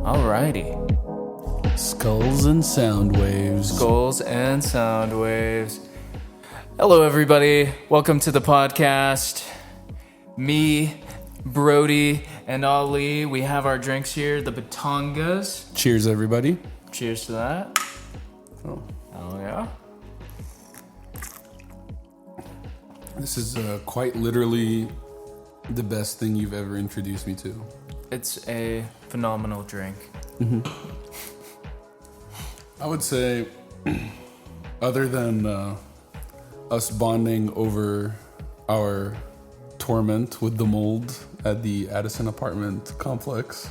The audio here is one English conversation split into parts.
Alrighty. Skulls and Soundwaves. Skulls and Soundwaves. Hello, everybody. Welcome to the podcast. Me, Brody, and Ali. We have our drinks here, the Batongas. Cheers, everybody. Cheers to that. Oh. Yeah. This is quite literally the best thing you've ever introduced me to. It's a phenomenal drink. Mm-hmm. I would say, other than us bonding over our torment with the mold at the Addison apartment complex,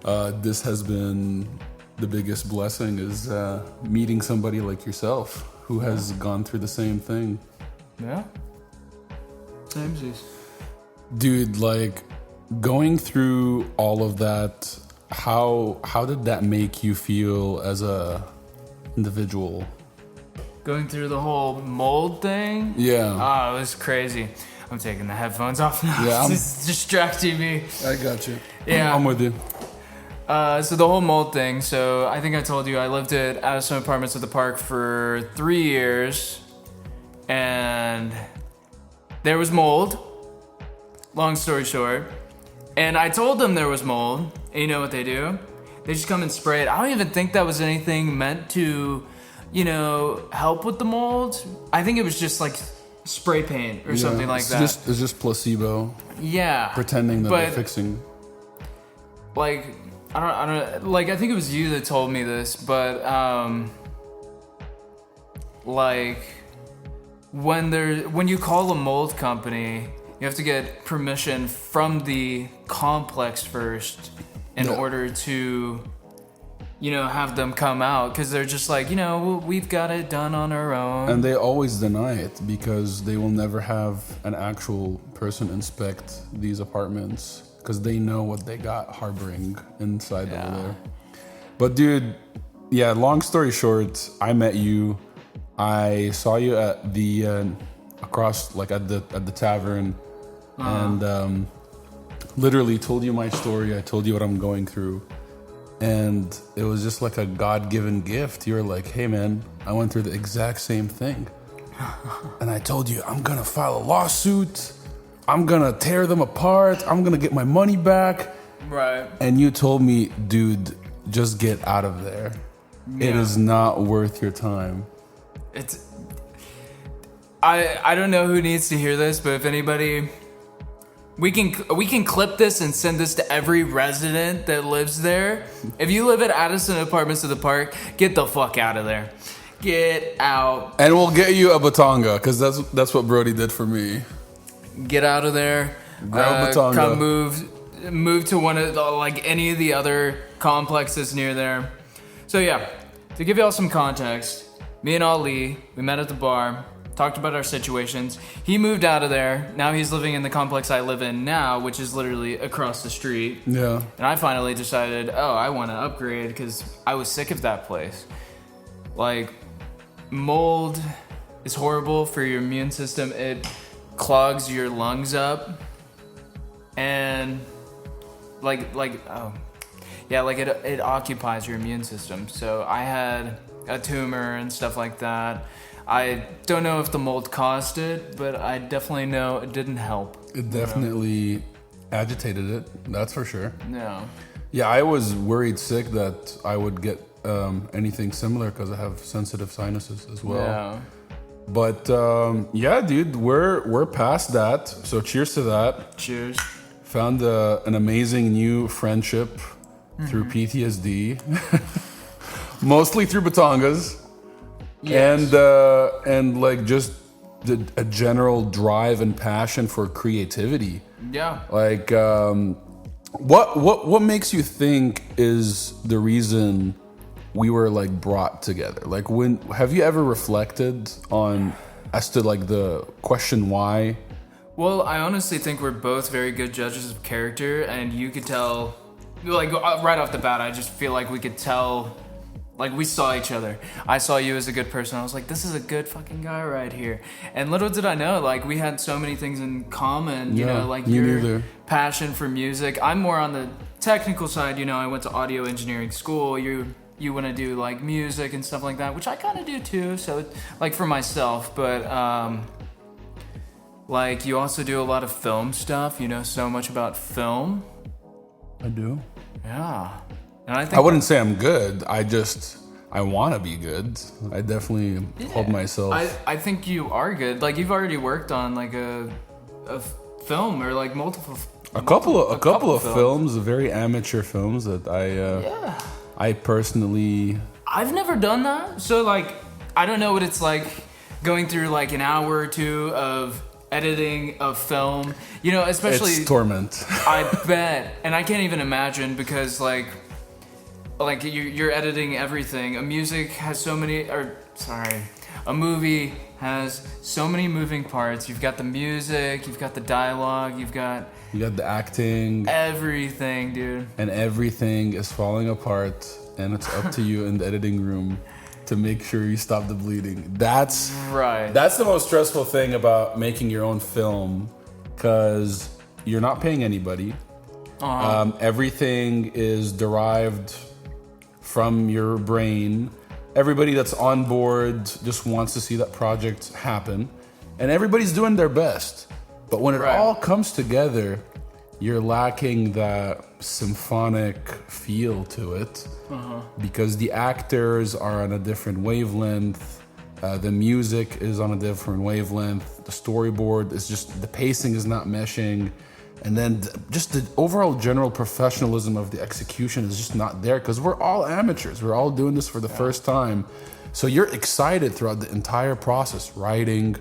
this has been the biggest blessing, is meeting somebody like yourself who has gone through the same thing. Yeah. Samesies. Dude, like, going through all of that, how did that make you feel as a individual? Going through the whole mold thing? Yeah. Oh, it was crazy. I'm taking the headphones off now. Yeah, It's distracting me. I got you. Yeah. I'm with you. So the whole mold thing. So I think I told you I lived at Addison Apartments at the Park for 3 years. And there was mold. Long story short. And I told them there was mold. And you know what they do? They just come and spray it. I don't even think that was anything meant to, help with the mold. I think it was just like spray paint or something like that. It's just placebo. Yeah. Pretending that they're fixing. Like, I don't like, I think it was you that told me this, but like when you call a mold company, you have to get permission from the complex first in order to, have them come out, because they're just like, we've got it done on our own. And they always deny it because they will never have an actual person inspect these apartments because they know what they got harboring inside over there. But dude, long story short, I met you. I saw you at the across, like at the tavern, and literally told you my story. I told you what I'm going through, and it was just like a God-given gift. You were like, "Hey man, I went through the exact same thing," and I told you I'm gonna file a lawsuit. I'm gonna tear them apart. I'm gonna get my money back. Right. And you told me, dude, just get out of there. Yeah. It is not worth your time. I don't know who needs to hear this, but if anybody, we can clip this and send this to every resident that lives there. If you live at Addison Apartments at the Park, get the fuck out of there. Get out. And we'll get you a batanga, because that's what Brody did for me. Get out of there. Grab a batanga. Come move to one of the, any of the other complexes near there. So yeah, to give y'all some context, me and Ali, we met at the bar, talked about our situations. He moved out of there. Now he's living in the complex I live in now, which is literally across the street. Yeah. And I finally decided, I want to upgrade because I was sick of that place. Like, mold is horrible for your immune system. It clogs your lungs up. And it occupies your immune system. So I had a tumor and stuff like that. I don't know if the mold caused it, but I definitely know it didn't help. It definitely agitated it, that's for sure. Yeah. Yeah, I was worried sick that I would get anything similar because I have sensitive sinuses as well. Yeah. But dude, we're past that. So cheers to that. Cheers. Found an amazing new friendship through PTSD, mostly through batongas. Yes. And like just a general drive and passion for creativity. Yeah. Like, what makes you think is the reason we were like brought together? Like, have you ever reflected on as to like the question why? Well, I honestly think we're both very good judges of character, and you could tell, like, right off the bat, I just feel like we could tell. Like, we saw each other. I saw you as a good person. I was like, this is a good fucking guy right here. And little did I know, like, we had so many things in common. You know, like your passion for music. I'm more on the technical side, you know, I went to audio engineering school. You want to do like music and stuff like that, which I kind of do too. So like for myself, but like you also do a lot of film stuff. You know so much about film. I do. Yeah, and I think I wouldn't say I'm good. I want to be good. I definitely hold myself. I think you are good. Like you've already worked on like a film or like multiple. A couple of films, very amateur films that I personally. I've never done that, so like I don't know what it's like going through like an hour or two of editing of film. You know, especially it's torment. I bet, and I can't even imagine because like you're editing everything. A movie has so many moving parts. You've got the music, you've got the dialogue, you got the acting, everything, dude. And everything is falling apart, and it's up to you in the editing room to make sure you stop the bleeding. That's right. That's the most stressful thing about making your own film, because you're not paying anybody. Everything is derived from your brain. Everybody that's on board just wants to see that project happen, and everybody's doing their best. But when it all comes together, you're lacking that symphonic feel to it, because the actors are on a different wavelength, the music is on a different wavelength, the storyboard is just, the pacing is not meshing, and then just the overall general professionalism of the execution is just not there, because we're all amateurs. We're all doing this for the first time. So you're excited throughout the entire process, writing,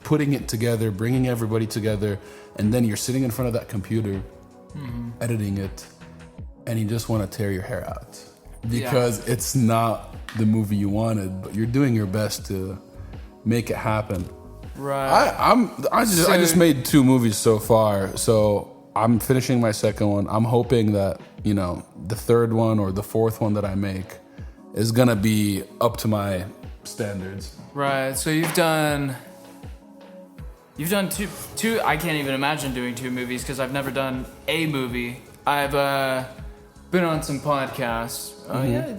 putting it together, bringing everybody together, and then you're sitting in front of that computer, editing it, and you just want to tear your hair out because it's not the movie you wanted, but you're doing your best to make it happen. Right. I just made 2 movies so far, so I'm finishing my second one. I'm hoping that, you know, the third one or the fourth one that I make is gonna be up to my standards. Right. So you've done two. I can't even imagine doing 2 movies because I've never done a movie. I've been on some podcasts. Yeah.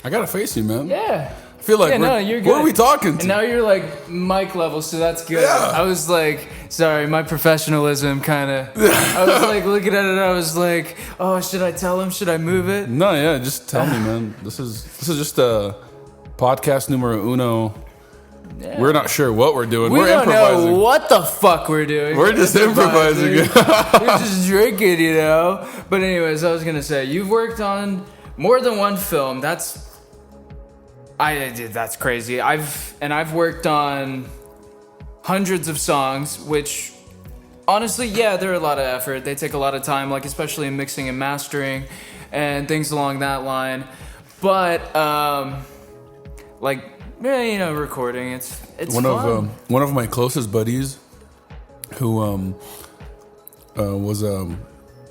I gotta face you, man. Yeah. I feel like you're good. What are we talking to? And now you're like mic level, so that's good. Yeah. I was like, sorry, my professionalism kind of. I was like looking at it. I was like, oh, should I tell him? Should I move it? No, yeah, just tell me, man. This is just a podcast numero uno. Yeah. We're not sure what we're doing. We're don't improvising. know what the fuck we're doing. We're just improvising. We're just drinking, you know. But anyways, I was gonna say you've worked on more than one film. That's crazy. I've worked on hundreds of songs, which honestly, yeah, they're a lot of effort. They take a lot of time, like especially in mixing and mastering and things along that line. But you know, recording, it's fun. One of my closest buddies, who was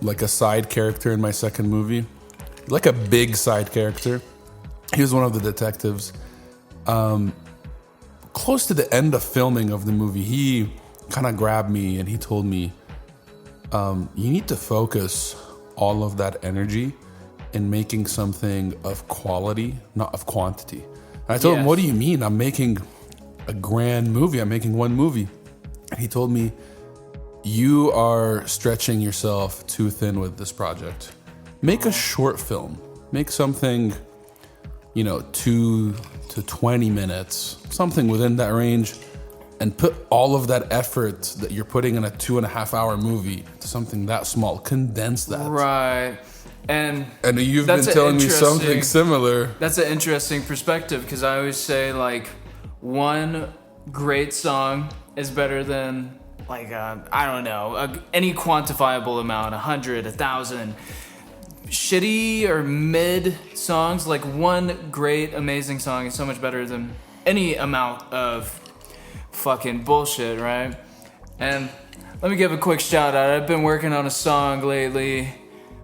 like a side character in my second movie, like a big side character. He was one of the detectives. Close to the end of filming of the movie, he kind of grabbed me and he told me, you need to focus all of that energy in making something of quality, not of quantity. And I told him, what do you mean? I'm making a grand movie. I'm making one movie. And he told me, you are stretching yourself too thin with this project. Make a short film. Make something, 2 to 20 minutes, something within that range, and put all of that effort that you're putting in a 2.5 hour movie to something that small. Condense that. Right. And you've been telling me something similar. That's an interesting perspective, because I always say like one great song is better than any quantifiable amount, 100, 1,000 shitty or mid songs. Like one great amazing song is so much better than any amount of fucking bullshit, right? And let me give a quick shout out. I've been working on a song lately.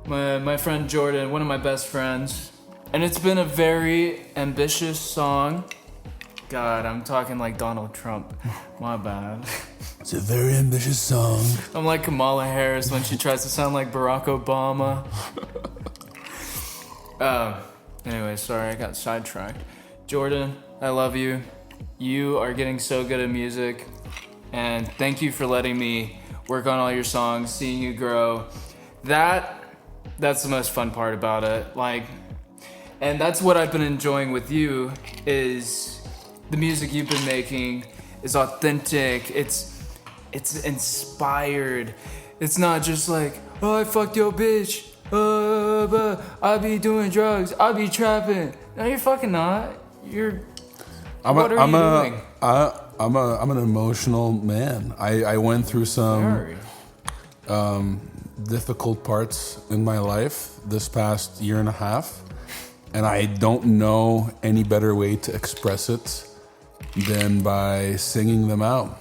My friend Jordan, one of my best friends, and it's been a very ambitious song. God, I'm talking like Donald Trump. My bad. It's a very ambitious song. I'm like Kamala Harris when she tries to sound like Barack Obama. Anyway, sorry, I got sidetracked. Jordan, I love you. You are getting so good at music. And thank you for letting me work on all your songs, seeing you grow. That's the most fun part about it. Like, and that's what I've been enjoying with you is the music you've been making is authentic. It's inspired. It's not just like, oh, I fucked your bitch. I be doing drugs. I be trapping. No, you're fucking not. What are you doing? I'm an emotional man. I went through some difficult parts in my life this past year and a half, and I don't know any better way to express it than by singing them out.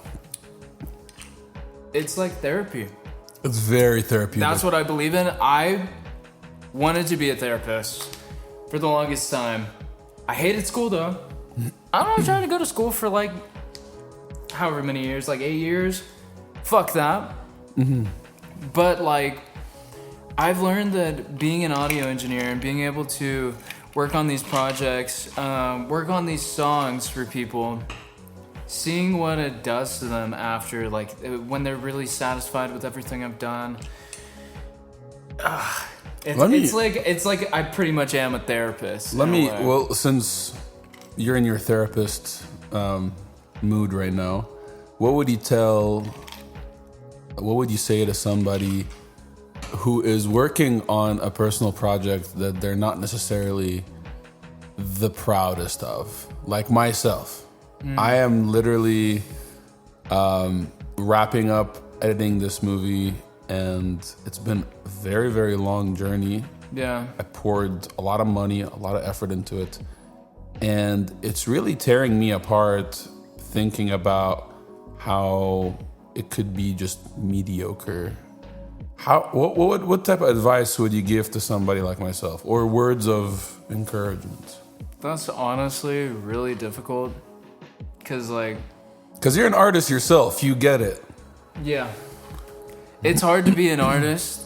It's like therapy. It's very therapeutic. That's what I believe in. I wanted to be a therapist for the longest time. I hated school though. I'm not trying to go to school for like however many years, like 8 years. Fuck that. Mm-hmm. But like, I've learned that being an audio engineer and being able to work on these projects, work on these songs for people, seeing what it does to them after, like when they're really satisfied with everything I've done. It's like I pretty much am a therapist. Since you're in your therapist mood right now, what would you say to somebody who is working on a personal project that they're not necessarily the proudest of? Like myself. I am literally wrapping up editing this movie, and it's been a very, very long journey. Yeah. I poured a lot of money, a lot of effort into it, and it's really tearing me apart thinking about how it could be just mediocre. What type of advice would you give to somebody like myself, or words of encouragement? That's honestly really difficult. Because you're an artist yourself, you get it. Yeah. It's hard to be an artist,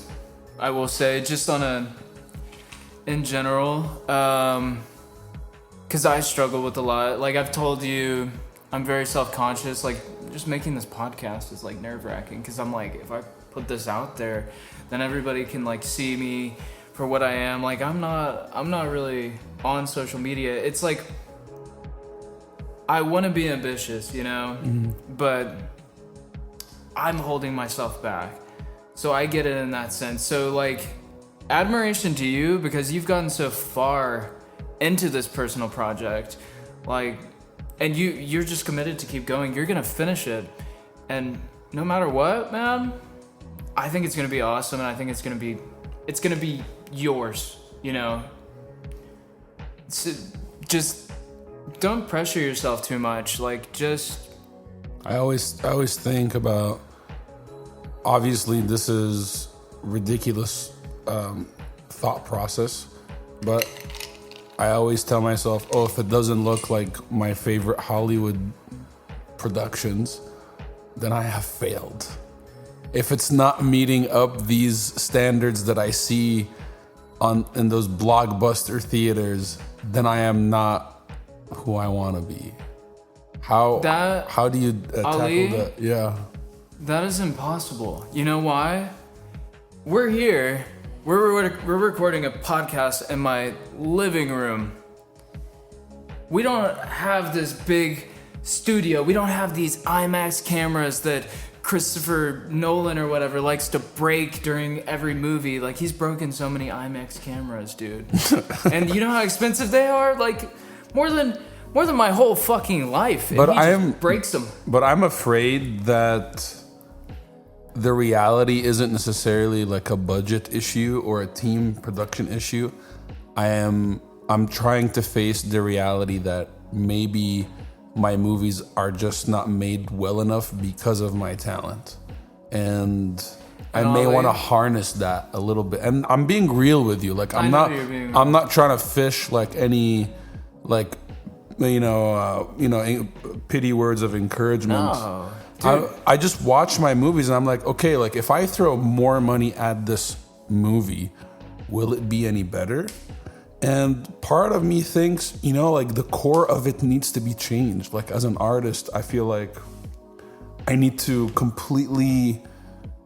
I will say, just in general. Because I struggle with a lot. Like I've told you, I'm very self-conscious. Like just making this podcast is like nerve-wracking. Because I'm like, if I put this out there, then everybody can like see me for what I am. Like I'm not really on social media. It's like, I want to be ambitious, you know, but I'm holding myself back. So I get it in that sense. So like, admiration to you because you've gotten so far into this personal project, like, and you're just committed to keep going. You're gonna finish it, and no matter what, man, I think it's gonna be awesome, and I think it's gonna be yours, you know. So just don't pressure yourself too much. Like, just. I always think about. Obviously, this is ridiculous thought process, but I always tell myself, oh, if it doesn't look like my favorite Hollywood productions, then I have failed. If it's not meeting up these standards that I see in those blockbuster theaters, then I am not who I want to be. How do you tackle that? Yeah. That is impossible. You know why? We're here. We're recording a podcast in my living room. We don't have this big studio. We don't have these IMAX cameras that Christopher Nolan or whatever likes to break during every movie. Like, he's broken so many IMAX cameras, dude. And you know how expensive they are? Like, more than my whole fucking life. And he breaks them. But I'm afraid that the reality isn't necessarily like a budget issue or a team production issue. I'm trying to face the reality that maybe my movies are just not made well enough because of my talent. And I may want to harness that a little bit. And I'm being real with you. Like, I'm not trying to fish like any pity words of encouragement I just watch my movies and I'm like, okay, like if I throw more money at this movie, will it be any better? And part of me thinks, like the core of it needs to be changed. Like as an artist, I feel like I need to completely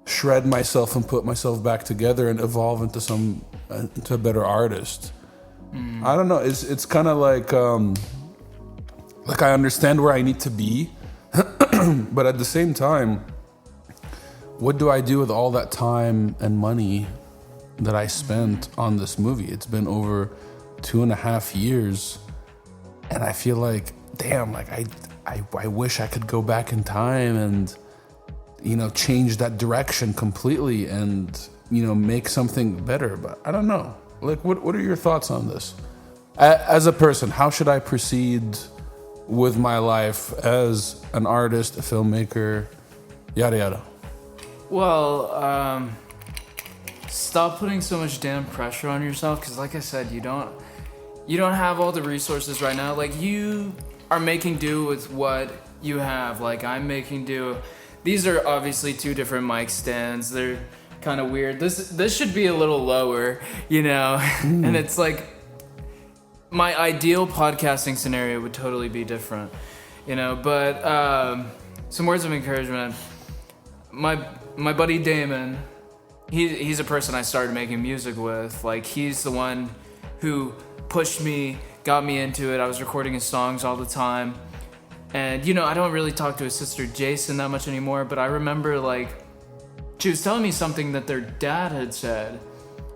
shred myself and put myself back together and evolve into a better artist. I don't know. It's kind of like I understand where I need to be, but at the same time, what do I do with all that time and money that I spent on this movie? It's been over 2.5 years, and I feel like, damn, like I wish I could go back in time and, change that direction completely and, make something better. But I don't know. Like, what are your thoughts on this? As a person, how should I proceed with my life as an artist, a filmmaker, yada yada? Well, stop putting so much damn pressure on yourself, because like I said, you don't have all the resources right now. Like, you are making do with what you have. Like, I'm making do. These are obviously two different mic stands. They're kind of weird. This should be a little lower, and it's like my ideal podcasting scenario would totally be different, but some words of encouragement. My buddy Damon, he's a person I started making music with. Like, he's the one who pushed me, got me into it. I was recording his songs all the time. And, I don't really talk to his sister Jason that much anymore, but I remember, like, she was telling me something that their dad had said.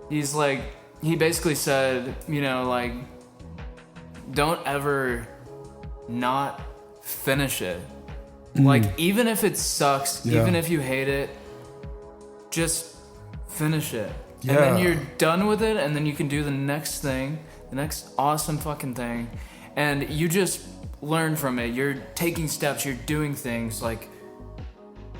He basically said, like, don't ever not finish it. Like, even if it sucks, even if you hate it, just finish it. Yeah. And then you're done with it, and then you can do the next thing, the next awesome fucking thing, and you just learn from it. You're taking steps, you're doing things, like,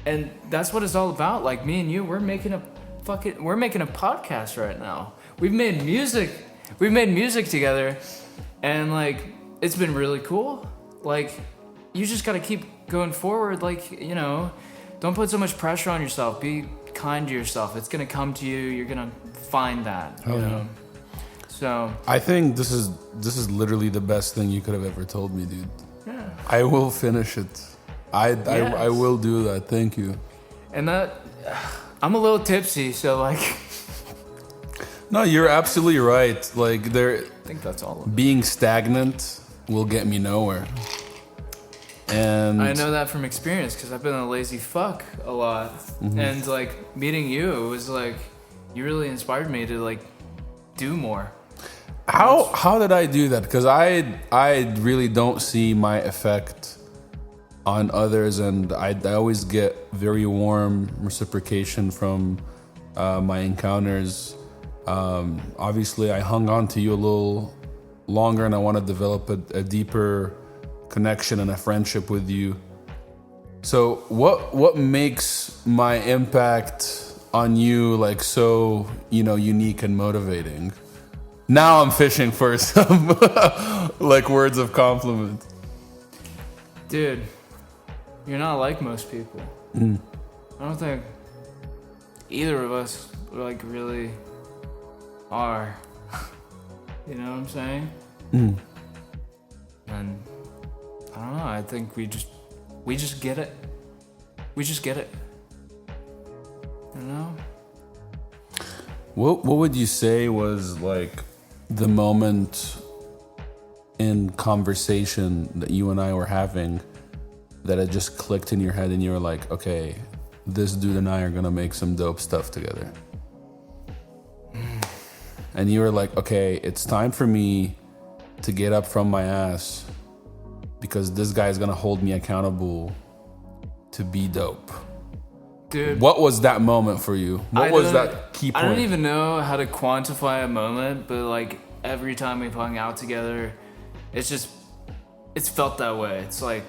and that's what it's all about. Like, me and you, we're making a podcast right now. We've made music together, and like, it's been really cool. Like, you just gotta keep going forward. Like, don't put so much pressure on yourself. Be kind to yourself. It's gonna come to you. You're gonna find that. So I think this is literally the best thing you could have ever told me, dude. Yeah. I will finish it. I will do that. Thank you. And that, I'm a little tipsy, so like. No, you're absolutely right. Like, I think that's all. Being stagnant will get me nowhere. And I know that from experience, because I've been a lazy fuck a lot. And like, meeting you, it was like, you really inspired me to like do more. How did I do that? Because I really don't see my effect on others, and I always get very warm reciprocation from my encounters. Obviously, I hung on to you a little longer, and I want to develop a deeper connection and a friendship with you. So what makes my impact on you like so unique and motivating? Now I'm fishing for some like words of compliment. Dude, you're not like most people. I don't think either of us like really are. You know what I'm saying? And I don't know, I think we just get it. We just get it. What would you say was like the moment in conversation that you and I were having that it just clicked in your head and you were like, okay, this dude and I are gonna make some dope stuff together? And you were like, okay, it's time for me to get up from my ass because this guy is gonna hold me accountable to be dope. Dude, what was that moment for you? What was that key point? I don't even know how to quantify a moment, but like every time we've hung out together, it's felt that way. It's like,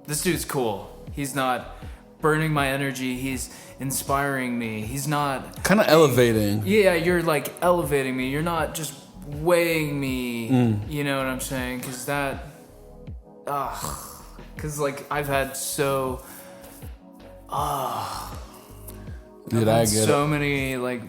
this dude's cool. He's not burning my energy. He's inspiring me. He's not kind of elevating. Yeah, you're like elevating me. You're not just weighing me. You know what I'm saying? Because like I've had so Dude, I get so it. many like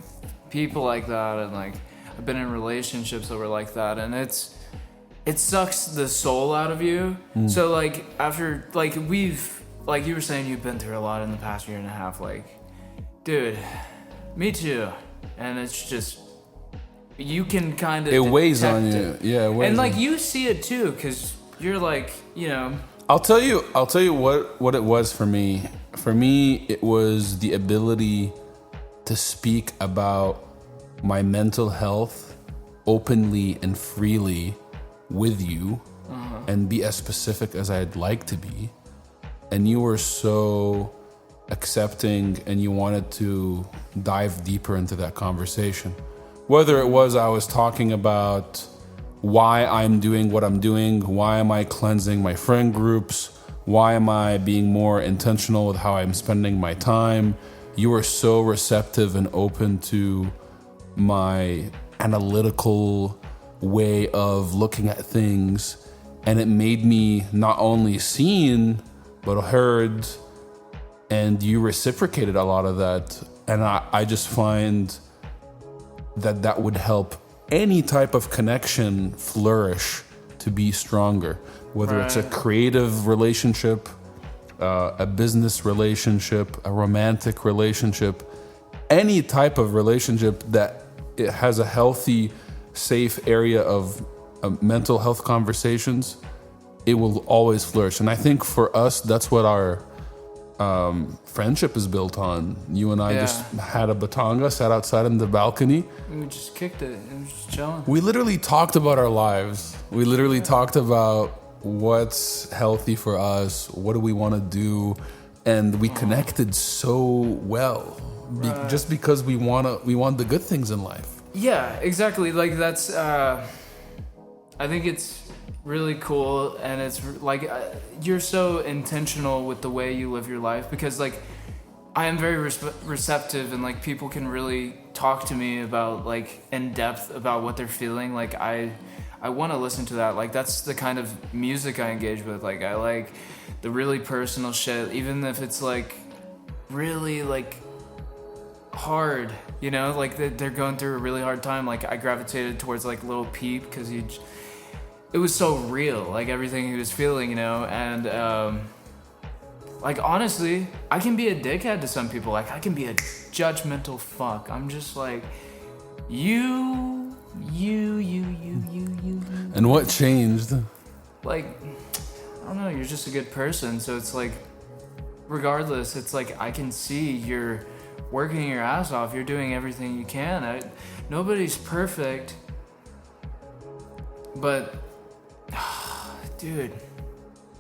people like that, and like I've been in relationships that were like that, and it sucks the soul out of you. So like after like we've like you were saying you've been through a lot in the past year and a half, like dude, me too. And it's just you can kind of It weighs on you. it. Yeah, it weighs And like on you. you see it too, because you're like, you know. I'll tell you what it was for me. For me, it was the ability to speak about my mental health openly and freely with you, and be as specific as I'd like to be. And you were so accepting, and you wanted to dive deeper into that conversation. Whether it was I was talking about why I'm doing what I'm doing, why am I cleansing my friend groups, why am I being more intentional with how I'm spending my time, you were so receptive and open to my analytical way of looking at things, and it made me not only seen but heard, and you reciprocated a lot of that. And I just find that would help any type of connection flourish to be stronger, whether it's a creative relationship, a business relationship, a romantic relationship, any type of relationship that it has a healthy, safe area of mental health conversations, it will always flourish. And I think for us, that's what our friendship is built on. You and I just had a batanga, sat outside on the balcony. And we just kicked it and just chilling. We literally talked about our lives. We literally talked about what's healthy for us, what do we want to do, and we connected so well. Just because we want the good things in life. Yeah, exactly. Like that's I think it's really cool, and it's like you're so intentional with the way you live your life, because like I am very receptive, and like people can really talk to me about like in depth about what they're feeling. Like I want to listen to that. Like that's the kind of music I engage with. Like I like the really personal shit, even if it's like really like hard, you know, like they're going through a really hard time. Like I gravitated towards like Lil Peep because it was so real, like everything he was feeling, you know. And like honestly, I can be a dickhead to some people. Like I can be a judgmental fuck. I'm just like you. And what changed? Like I don't know, you're just a good person. So it's like regardless, it's like I can see you're working your ass off. You're doing everything you can. Nobody's perfect, but dude,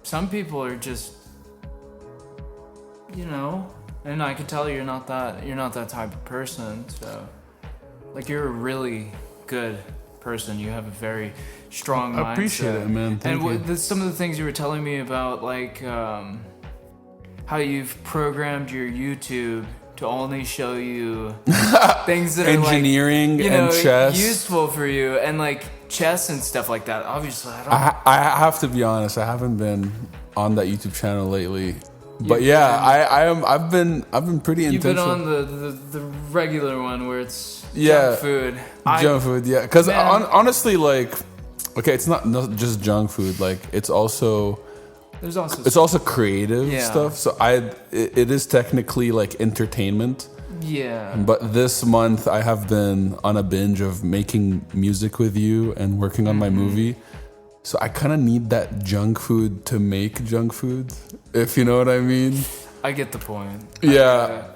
some people are just, you know, and I can tell you're not that type of person. So like you're a really good person. You have a very strong mindset. I appreciate it, man. Thank you. Some of the things you were telling me about, like how you've programmed your YouTube to only show you things that are engineering, like, you know, and chess, useful for you, and like chess and stuff like that. Obviously, I have to be honest. I haven't been on that YouTube channel lately, but I've been pretty intentional. You've been on the regular one where it's junk food. Junk food, yeah. Because honestly, like, okay, it's not just junk food. Like, it's also creative stuff. So it is technically like entertainment. Yeah. But this month I have been on a binge of making music with you and working on my movie. So I kind of need that junk food to make junk food, if you know what I mean. I get the point. Yeah.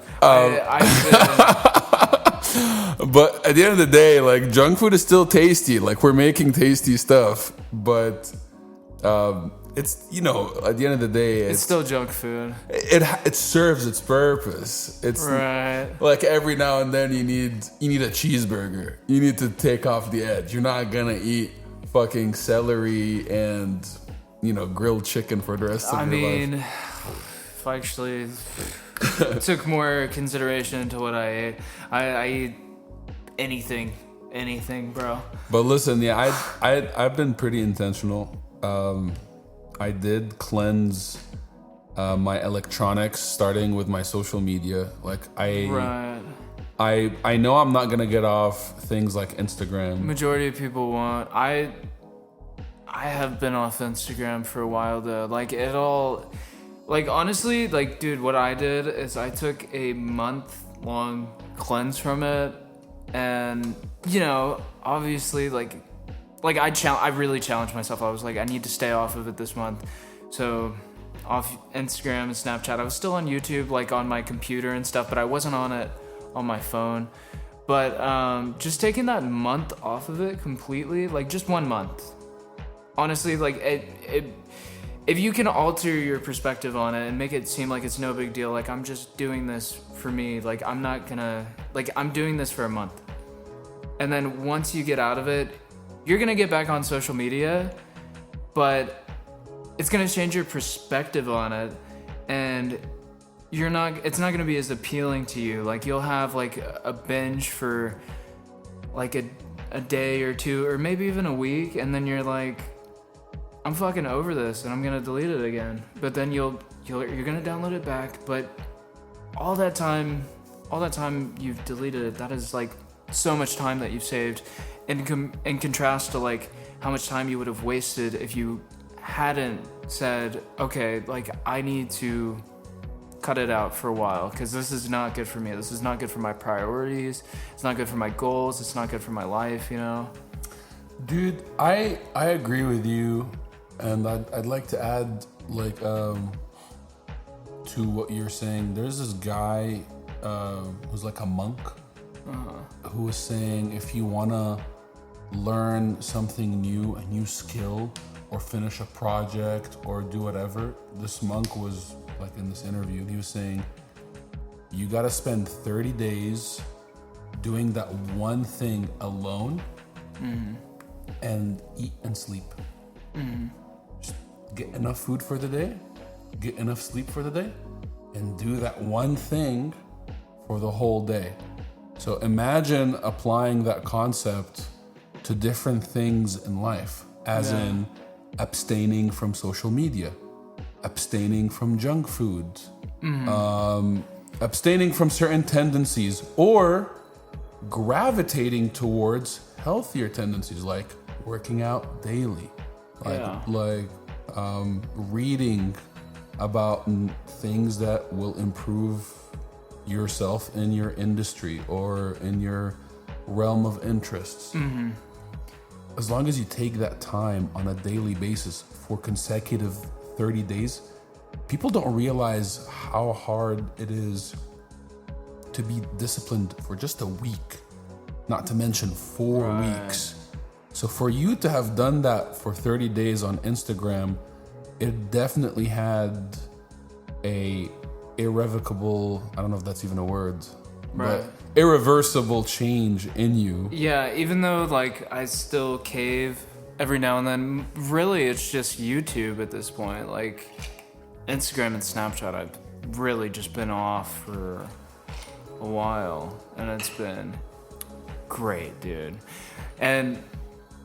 But at the end of the day, like, junk food is still tasty. Like, we're making tasty stuff, but it's, you know, at the end of the day, it's still junk food. It serves its purpose. It's right. Like every now and then you need a cheeseburger. You need to take off the edge. You're not gonna eat fucking celery and, you know, grilled chicken for the rest of your life. I mean, if I actually took more consideration into what I ate, I eat anything, bro. But listen, yeah, I've been pretty intentional. I did cleanse my electronics, starting with my social media. Like Right. I know I'm not gonna get off things like Instagram. Majority of people won't. I have been off Instagram for a while though. Like honestly, like dude, what I did is I took a month-long cleanse from it, and you know, obviously like I really challenged myself. I was like, I need to stay off of it this month. So off Instagram and Snapchat. I was still on YouTube, like on my computer and stuff, but I wasn't on it on my phone. But just taking that month off of it completely, like just 1 month. Honestly, like if you can alter your perspective on it and make it seem like it's no big deal, like I'm just doing this for me, like I'm doing this for a month. And then once you get out of it, you're gonna get back on social media, but it's gonna change your perspective on it, and it's not gonna be as appealing to you. Like you'll have like a binge for like a day or two, or maybe even a week, and then you're like, I'm fucking over this and I'm gonna delete it again. But then you're gonna download it back, but all that time you've deleted it, that is like so much time that you've saved, in contrast to like how much time you would have wasted if you hadn't said, okay, like I need to cut it out for a while because this is not good for me. This is not good for my priorities. It's not good for my goals. It's not good for my life, you know? Dude, I agree with you, and I'd like to add like to what you're saying. There's this guy who's like a monk who was saying if you wanna learn something new, a new skill, or finish a project or do whatever, this monk was like in this interview, and he was saying you gotta spend 30 days doing that one thing alone, and eat and sleep. Just get enough food for the day, get enough sleep for the day, and do that one thing for the whole day. So imagine applying that concept to different things in life, as in abstaining from social media, abstaining from junk food, abstaining from certain tendencies, or gravitating towards healthier tendencies like working out daily, reading about things that will improve yourself in your industry or in your realm of interests. As long as you take that time on a daily basis for consecutive 30 days, people don't realize how hard it is to be disciplined for just a week, not to mention 4 weeks. So for you to have done that for 30 days on Instagram, it definitely had a irrevocable, I don't know if that's even a word, but irreversible change in you. Yeah, even though like I still cave every now and then, really it's just YouTube at this point. Like Instagram and Snapchat, I've really just been off for a while, and it's been great, dude. And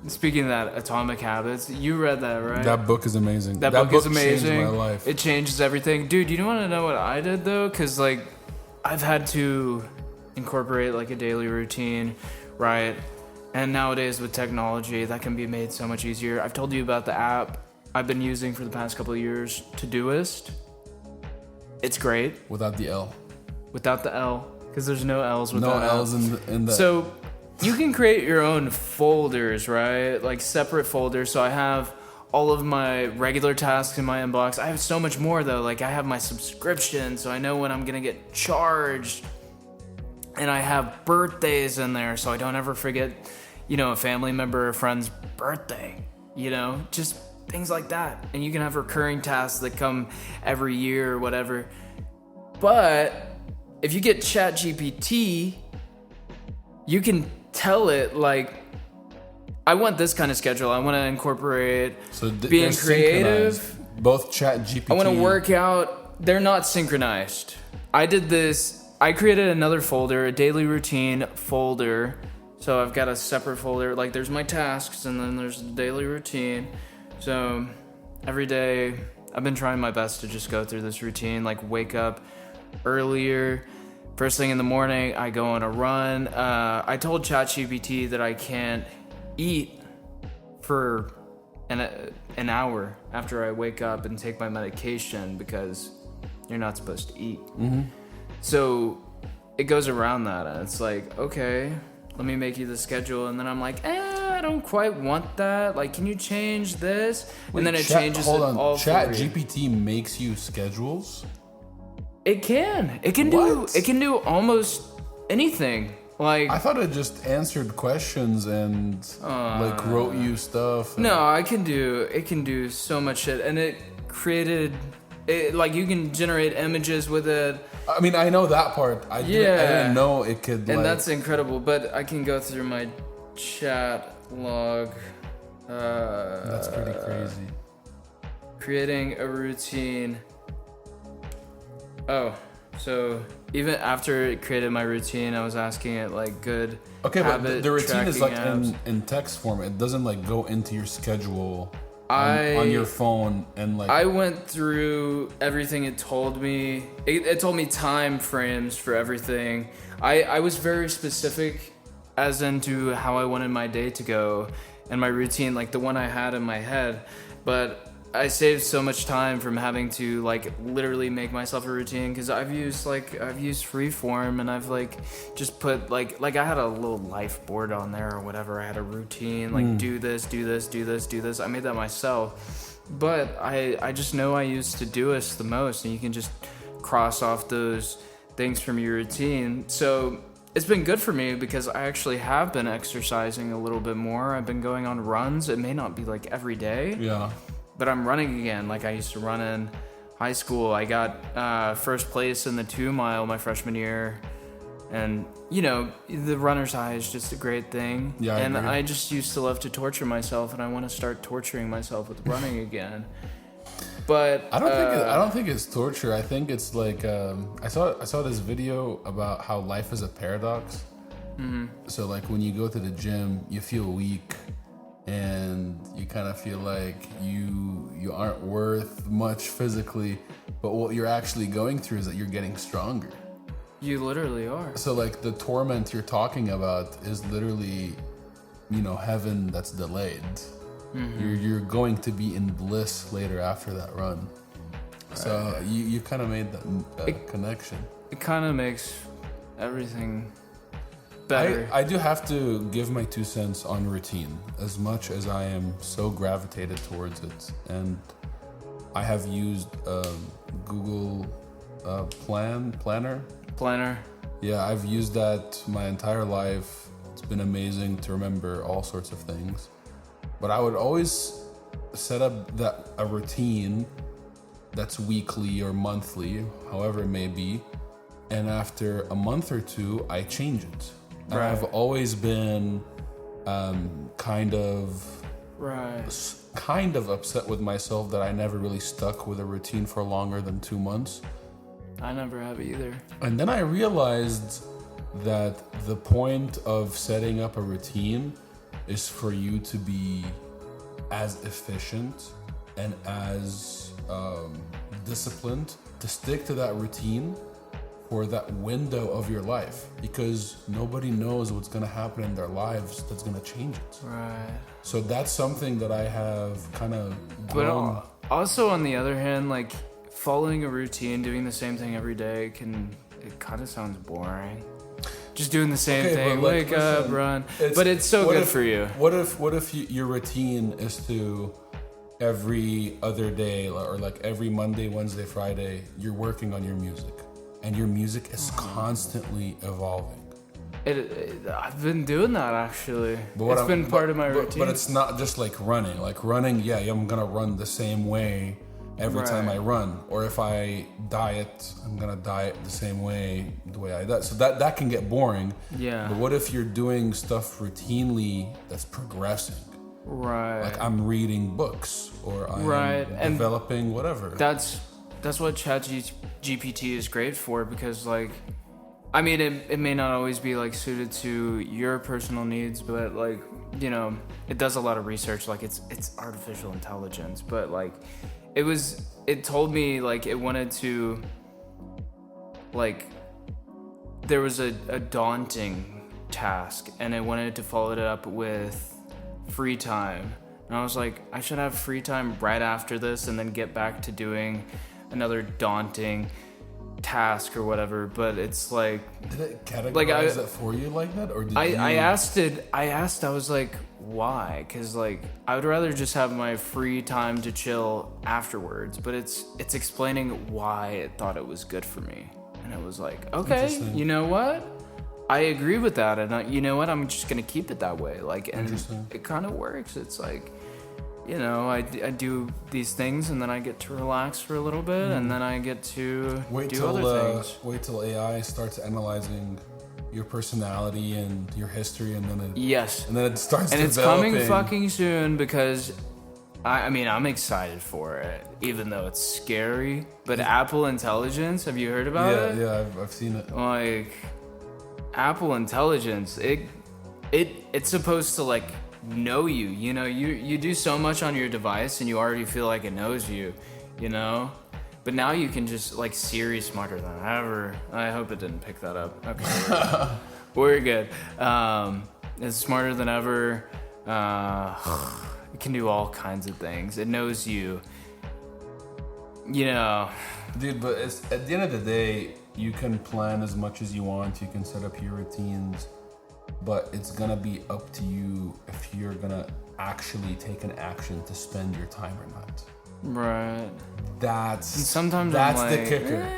speaking of that, Atomic Habits, you read that, right? That book is amazing. That book is amazing. Changed my life. It changes everything. Dude, you don't want to know what I did, though? Because, like, I've had to incorporate, like, a daily routine, right? And nowadays, with technology, that can be made so much easier. I've told you about the app I've been using for the past couple of years, Todoist. It's great. Without the L. Without the L. Because there's no L's with no that. No L's in the... So... you can create your own folders, right? Like separate folders. So I have all of my regular tasks in my inbox. I have so much more though. Like I have my subscription, so I know when I'm gonna get charged. And I have birthdays in there, so I don't ever forget, you know, a family member or friend's birthday. You know, just things like that. And you can have recurring tasks that come every year or whatever. But if you get ChatGPT, you can tell it, like, I want this kind of schedule. I want to incorporate being creative. Both ChatGPT. I want to work out. They're not synchronized. I did this. I created another folder, a daily routine folder. So I've got a separate folder. Like, there's my tasks, and then there's the daily routine. So every day I've been trying my best to just go through this routine, like wake up earlier. First thing in the morning, I go on a run. I told ChatGPT that I can't eat for an hour after I wake up and take my medication because you're not supposed to eat. Mm-hmm. So it goes around that, and it's like, okay, let me make you the schedule, and then I'm like, I don't quite want that. Like, can you change this? Wait, and then it changes hold it on. all for you. ChatGPT makes you schedules? It can. It can do almost anything. Like, I thought it just answered questions and like wrote you stuff. No, it can do so much shit, and it created it, like you can generate images with it. I mean, I know that part. I didn't know it could. And that's incredible. But I can go through my chat log. That's pretty crazy. Creating a routine. Oh, so even after it created my routine, I was asking it like good. Okay, but the routine is like apps. in text form. It doesn't like go into your schedule on your phone and like. I went through everything it told me. It told me time frames for everything. I was very specific as into how I wanted my day to go and my routine, like the one I had in my head. But I saved so much time from having to like literally make myself a routine because I've used Freeform and I've like just put like I had a little life board on there or whatever. I had a routine like do this. I made that myself, but I just know I use Todoist the most, and you can just cross off those things from your routine. So it's been good for me because I actually have been exercising a little bit more. I've been going on runs. It may not be like every day. Yeah. But I'm running again like I used to run in high school. I got first place in the 2 mile my freshman year. And, you know, the runner's high is just a great thing. Yeah, I agree. I just used to love to torture myself, and I want to start torturing myself with running again. But I don't think it's torture. I think it's like I saw this video about how life is a paradox. Mm-hmm. So like when you go to the gym, you feel weak. And you kind of feel like you aren't worth much physically, but what you're actually going through is that you're getting stronger. You literally are. So like the torment you're talking about is literally, you know, heaven that's delayed. Mm-hmm. You're going to be in bliss later after that run. Right. So you kind of made that connection. It kind of makes everything better. I do have to give my 2 cents on routine, as much as I am so gravitated towards it. And I have used Google Planner. Yeah, I've used that my entire life. It's been amazing to remember all sorts of things. But I would always set up a routine that's weekly or monthly, however it may be. And after a month or 2, I change it. Right. I've always been kind of upset with myself that I never really stuck with a routine for longer than 2 months. I never have either. And then I realized that the point of setting up a routine is for you to be as efficient and as disciplined to stick to that routine for that window of your life, because nobody knows what's going to happen in their lives that's going to change it. Right. So that's something that I have kind of grown. But also on the other hand, like following a routine, doing the same thing every day it kind of sounds boring. Just doing the same thing, wake up, run. But it's so good for you. What if your routine is to every other day, or like every Monday, Wednesday, Friday, you're working on your music? And your music is constantly evolving. I've been doing that actually. It's been part of my routine. But it's not just like running. Like running, yeah, I'm gonna run the same way every time I run. Or if I diet, I'm gonna diet the same way the way I diet. So that can get boring. Yeah. But what if you're doing stuff routinely that's progressing? Right. Like I'm reading books, or I'm developing whatever. That's what ChatGPT is great for, because like, I mean, it may not always be like suited to your personal needs, but like, you know, it does a lot of research. Like it's artificial intelligence, but like it told me like it wanted to, like, there was a daunting task and it wanted to follow it up with free time. And I was like, I should have free time right after this and then get back to doing another daunting task or whatever. But it's like, did it categorize it for you like that, or did I asked, I was like, why? Because like I would rather just have my free time to chill afterwards. But it's explaining why it thought it was good for me, and it was like, okay, you know what? I agree with that, and you know what? I'm just gonna keep it that way. Like, and it kind of works. It's like, you know, I do these things, and then I get to relax for a little bit, and then I get to do other things. Wait till AI starts analyzing your personality and your history, and then it starts. And it's coming fucking soon, because I mean, I'm excited for it, even though it's scary. But Apple Intelligence, have you heard about it? Yeah, I've seen it. Like, Apple Intelligence, it's supposed to like know you. You know, you do so much on your device and you already feel like it knows you, you know? But now you can just, like, Siri smarter than ever. I hope it didn't pick that up. Okay, we're good. It's smarter than ever. It can do all kinds of things. It knows you. You know. Dude, but it's, at the end of the day, you can plan as much as you want. You can set up your routines. But it's gonna be up to you if you're gonna actually take an action to spend your time or not. Right. Sometimes that's the kicker.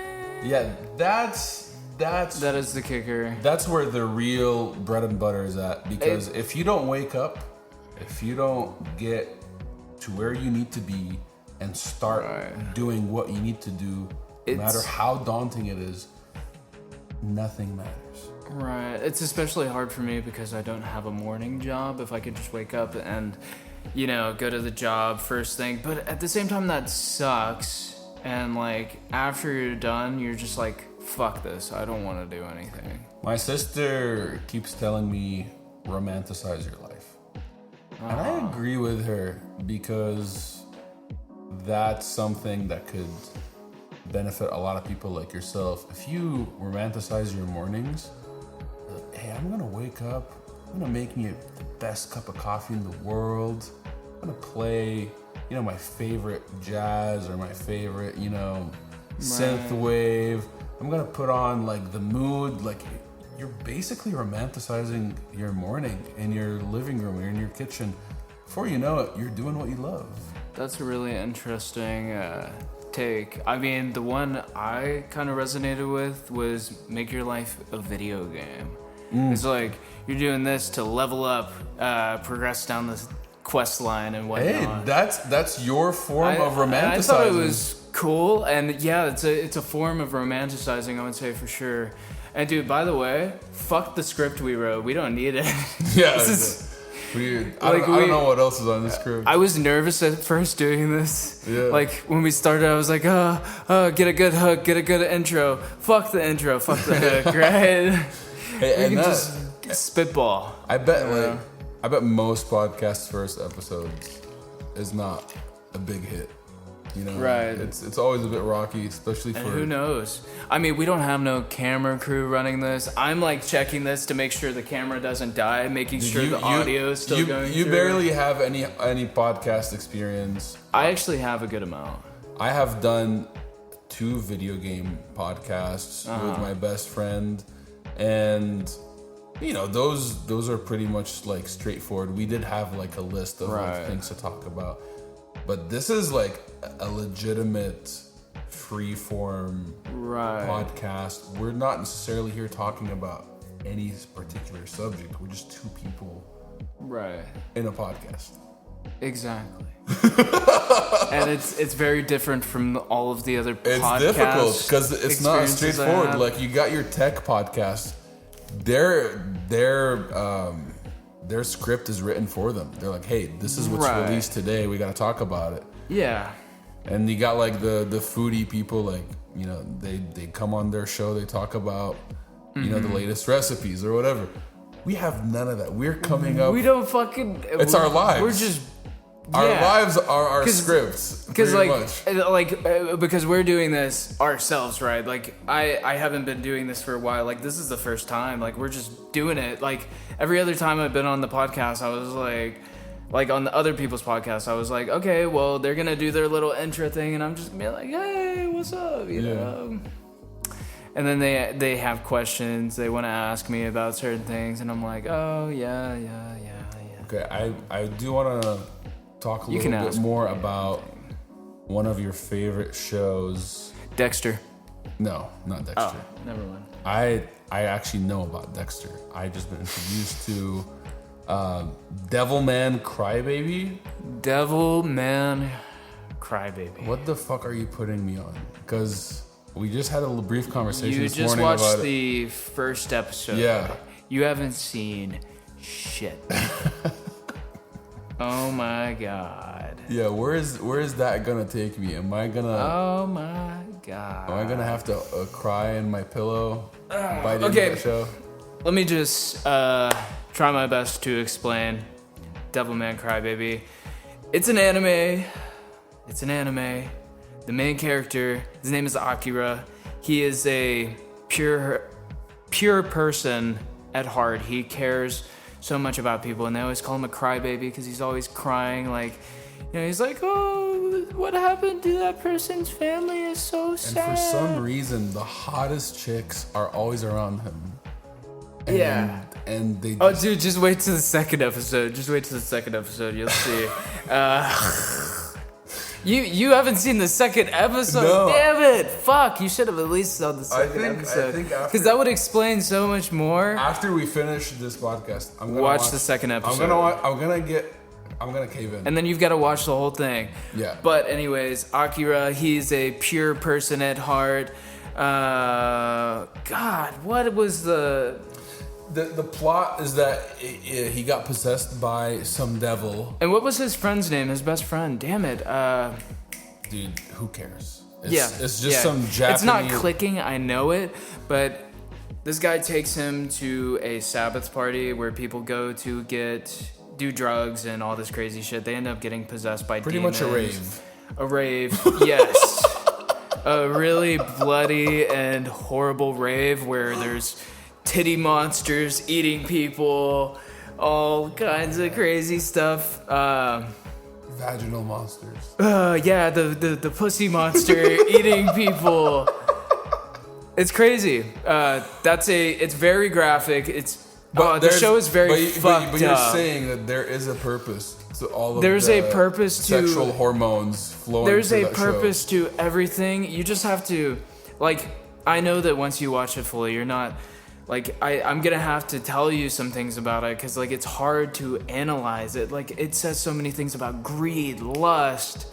Yeah, that is the kicker. That's where the real bread and butter is at. Because if you don't wake up, if you don't get to where you need to be and start doing what you need to do, no matter how daunting it is, nothing matters. Right. It's especially hard for me because I don't have a morning job. If I could just wake up and, you know, go to the job first thing. But at the same time, that sucks. And, like, after you're done, you're just like, fuck this. I don't want to do anything. My sister keeps telling me, romanticize your life. And I agree with her, because that's something that could benefit a lot of people like yourself. If you romanticize your mornings, hey, I'm gonna wake up, I'm gonna make me the best cup of coffee in the world, I'm gonna play, you know, my favorite jazz or my favorite, you know, synth-wave, I'm gonna put on like the mood, like you're basically romanticizing your morning in your living room or in your kitchen. Before you know it, you're doing what you love. That's a really interesting take. I mean, the one I kind of resonated with was make your life a video game. It's like you're doing this to level up, progress down this quest line and whatnot. Hey, that's your form of romanticizing. I thought it was cool, and yeah, it's a form of romanticizing, I would say, for sure. And dude, by the way, fuck the script we wrote. We don't need it. Yeah. I don't know what else is on the script. I was nervous at first doing this. Yeah. Like, when we started, I was like, get a good hook, get a good intro. Fuck the intro, fuck the hook, right? Hey, we can just spitball. I bet most podcasts' first episodes is not a big hit. You know, right? It's always a bit rocky, especially for. Who knows? I mean, we don't have no camera crew running this. I'm like checking this to make sure the camera doesn't die, making sure the audio is still going. You barely have any podcast experience. I actually have a good amount. I have done 2 video game podcasts with my best friend, and you know those are pretty much like straightforward. We did have like a list of like, things to talk about. But this is like a legitimate free-form podcast. We're not necessarily here talking about any particular subject. We're just 2 people in a podcast. Exactly. And it's very different from all of the other podcasts. It's difficult because it's not straightforward. Like, you got your tech podcast. Their script is written for them. They're like, hey, this is what's released today. We got to talk about it. Yeah. And you got like the foodie people, like, you know, they come on their show. They talk about, you know, the latest recipes or whatever. We have none of that. We're coming up. We don't fucking. It's our lives. Our Yeah. lives are our scripts. Because pretty much. because we're doing this ourselves, right? Like I haven't been doing this for a while. Like this is the first time. Like we're just doing it. Like every other time I've been on the podcast, I was like on the other people's podcasts, I was like, okay, well they're gonna do their little intro thing, and I'm just gonna be like, hey, what's up, you know? And then they have questions they want to ask me about certain things, and I'm like, oh yeah. Okay, I do want to talk a little bit more about one of your favorite shows. Dexter. No, not Dexter. Oh, never mind. I actually know about Dexter. I just been introduced to Devilman Crybaby. Devilman Crybaby. What the fuck are you putting me on? Because we just had a brief conversation this morning You about just watched the first episode. Yeah. You haven't seen shit. Oh my god. Yeah, where is that gonna take me? Am I gonna? Oh my god. Am I gonna have to cry in my pillow by the end of the show? Let me just try my best to explain Devilman Crybaby. It's an anime. The main character, his name is Akira. He is a pure person at heart. He cares so much about people, and they always call him a crybaby because he's always crying. Like, you know, he's like, oh, what happened to that person's family is so sad. And for some reason, the hottest chicks are always around him. And they. Oh, dude, just wait till the second episode. You'll see. You haven't seen the second episode? No. Damn it! Fuck! You should have at least saw the second episode. I think because that would explain so much more. After we finish this podcast, I'm gonna watch the second episode. I'm gonna cave in. And then you've got to watch the whole thing. Yeah. But anyways, Akira, he's a pure person at heart. God, what was the plot is that he got possessed by some devil. And what was his friend's name? His best friend? Damn it. Dude, who cares? It's just some Japanese. It's not clicking, I know it, but this guy takes him to a Sabbath party where people go to do drugs and all this crazy shit. They end up getting possessed by pretty demons. much a rave. A rave, yes. A really bloody and horrible rave where there's titty monsters eating people, all kinds of crazy stuff. Vaginal monsters. Yeah, the pussy monster eating people. It's crazy. It's very graphic. The show is very fucked up. But you're saying that there is a purpose to all of there's a purpose to sexual hormones flowing. There's a purpose to everything. You just have to, like, I know that once you watch it fully, you're not. Like, I'm gonna have to tell you some things about it because, like, it's hard to analyze it. Like, it says so many things about greed, lust,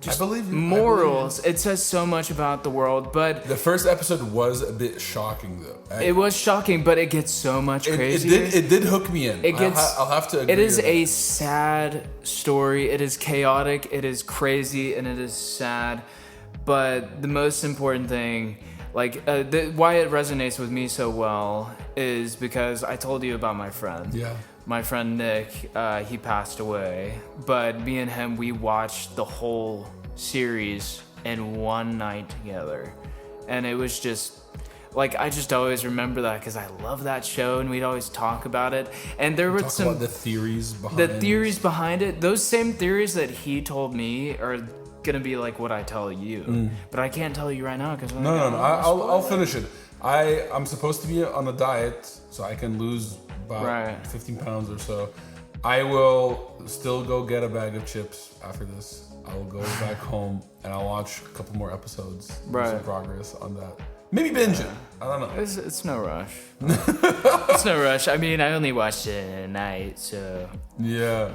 just morals. It says so much about the world, but the first episode was a bit shocking, though. It was shocking, but it gets so much crazier. It did hook me in. I'll have to agree. It is a sad story. It is chaotic. It is crazy, and it is sad. But the most important thing, like, why it resonates with me so well is because I told you about my friend. Yeah. My friend Nick, he passed away. But me and him, we watched the whole series in one night together. And it was just, like, I just always remember that because I love that show and we'd always talk about it. And there were some... about the theories behind it. Those same theories that he told me are gonna be like what I tell you, but I can't tell you right now because no. I'll finish it. I'm supposed to be on a diet, so I can lose about 15 pounds or so. I will still go get a bag of chips after this. I will go back home and I'll watch a couple more episodes. Some progress on that. Maybe binge it. I don't know. It's no rush. It's no rush. I mean, I only watched it in a night, so yeah.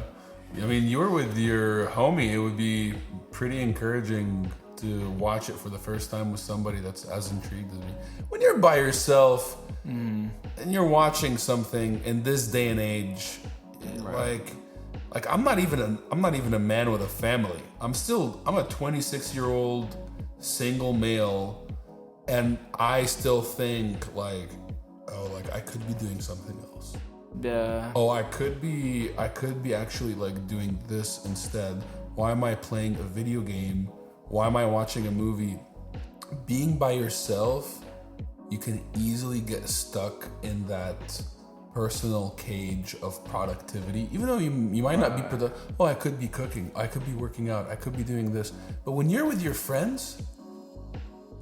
I mean, you were with your homie. It would be pretty encouraging to watch it for the first time with somebody that's as intrigued as me. When you're by yourself and you're watching something in this day and age, like I'm not even a man with a family. I'm a 26-year-old single male, and I still think like I could be doing something else. Oh, I could be actually like doing this instead. Why am I playing a video game? Why am I watching a movie? Being by yourself, you can easily get stuck in that personal cage of productivity. Even though you might not be productive. Oh, I could be cooking. I could be working out. I could be doing this. But when you're with your friends,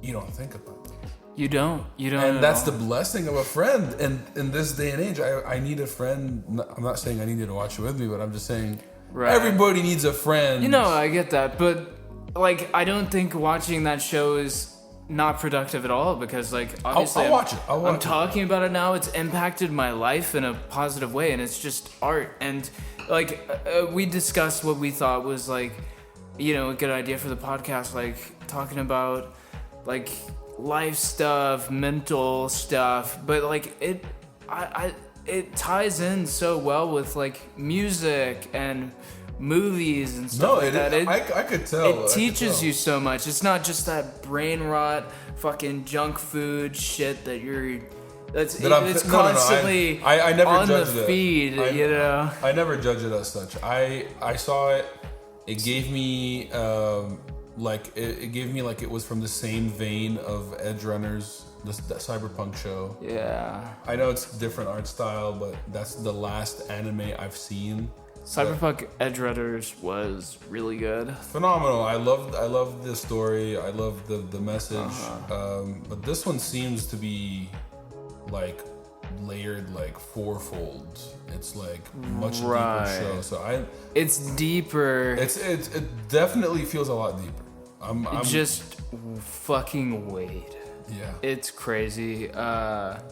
you don't think about it. You don't. And that's the blessing of a friend. And in this day and age, I need a friend. I'm not saying I need you to watch it with me, but I'm just saying everybody needs a friend. You know, I get that. But, like, I don't think watching that show is not productive at all because, like, obviously I'll watch it. I'm talking about it now. It's impacted my life in a positive way, and it's just art. And, like, we discussed what we thought was, like, you know, a good idea for the podcast, like, talking about, like, life stuff, mental stuff, but like it ties in so well with like music and movies and stuff like that. I could tell. It teaches you so much. It's not just that brain rot, fucking junk food shit that you're. It's constantly I never on judged the feed. You know. I never judge it as such. I saw it. It gave me. It gave me like it was from the same vein of Edge Runners, that cyberpunk show. Yeah. I know it's different art style, but that's the last anime I've seen. Cyberpunk Edge Runners was really good. Phenomenal. I love the story. I love the message. But this one seems to be like layered like fourfold. It's like much deeper show. So it's deeper. It definitely feels a lot deeper. I'm just fucking wait. Yeah. It's crazy. But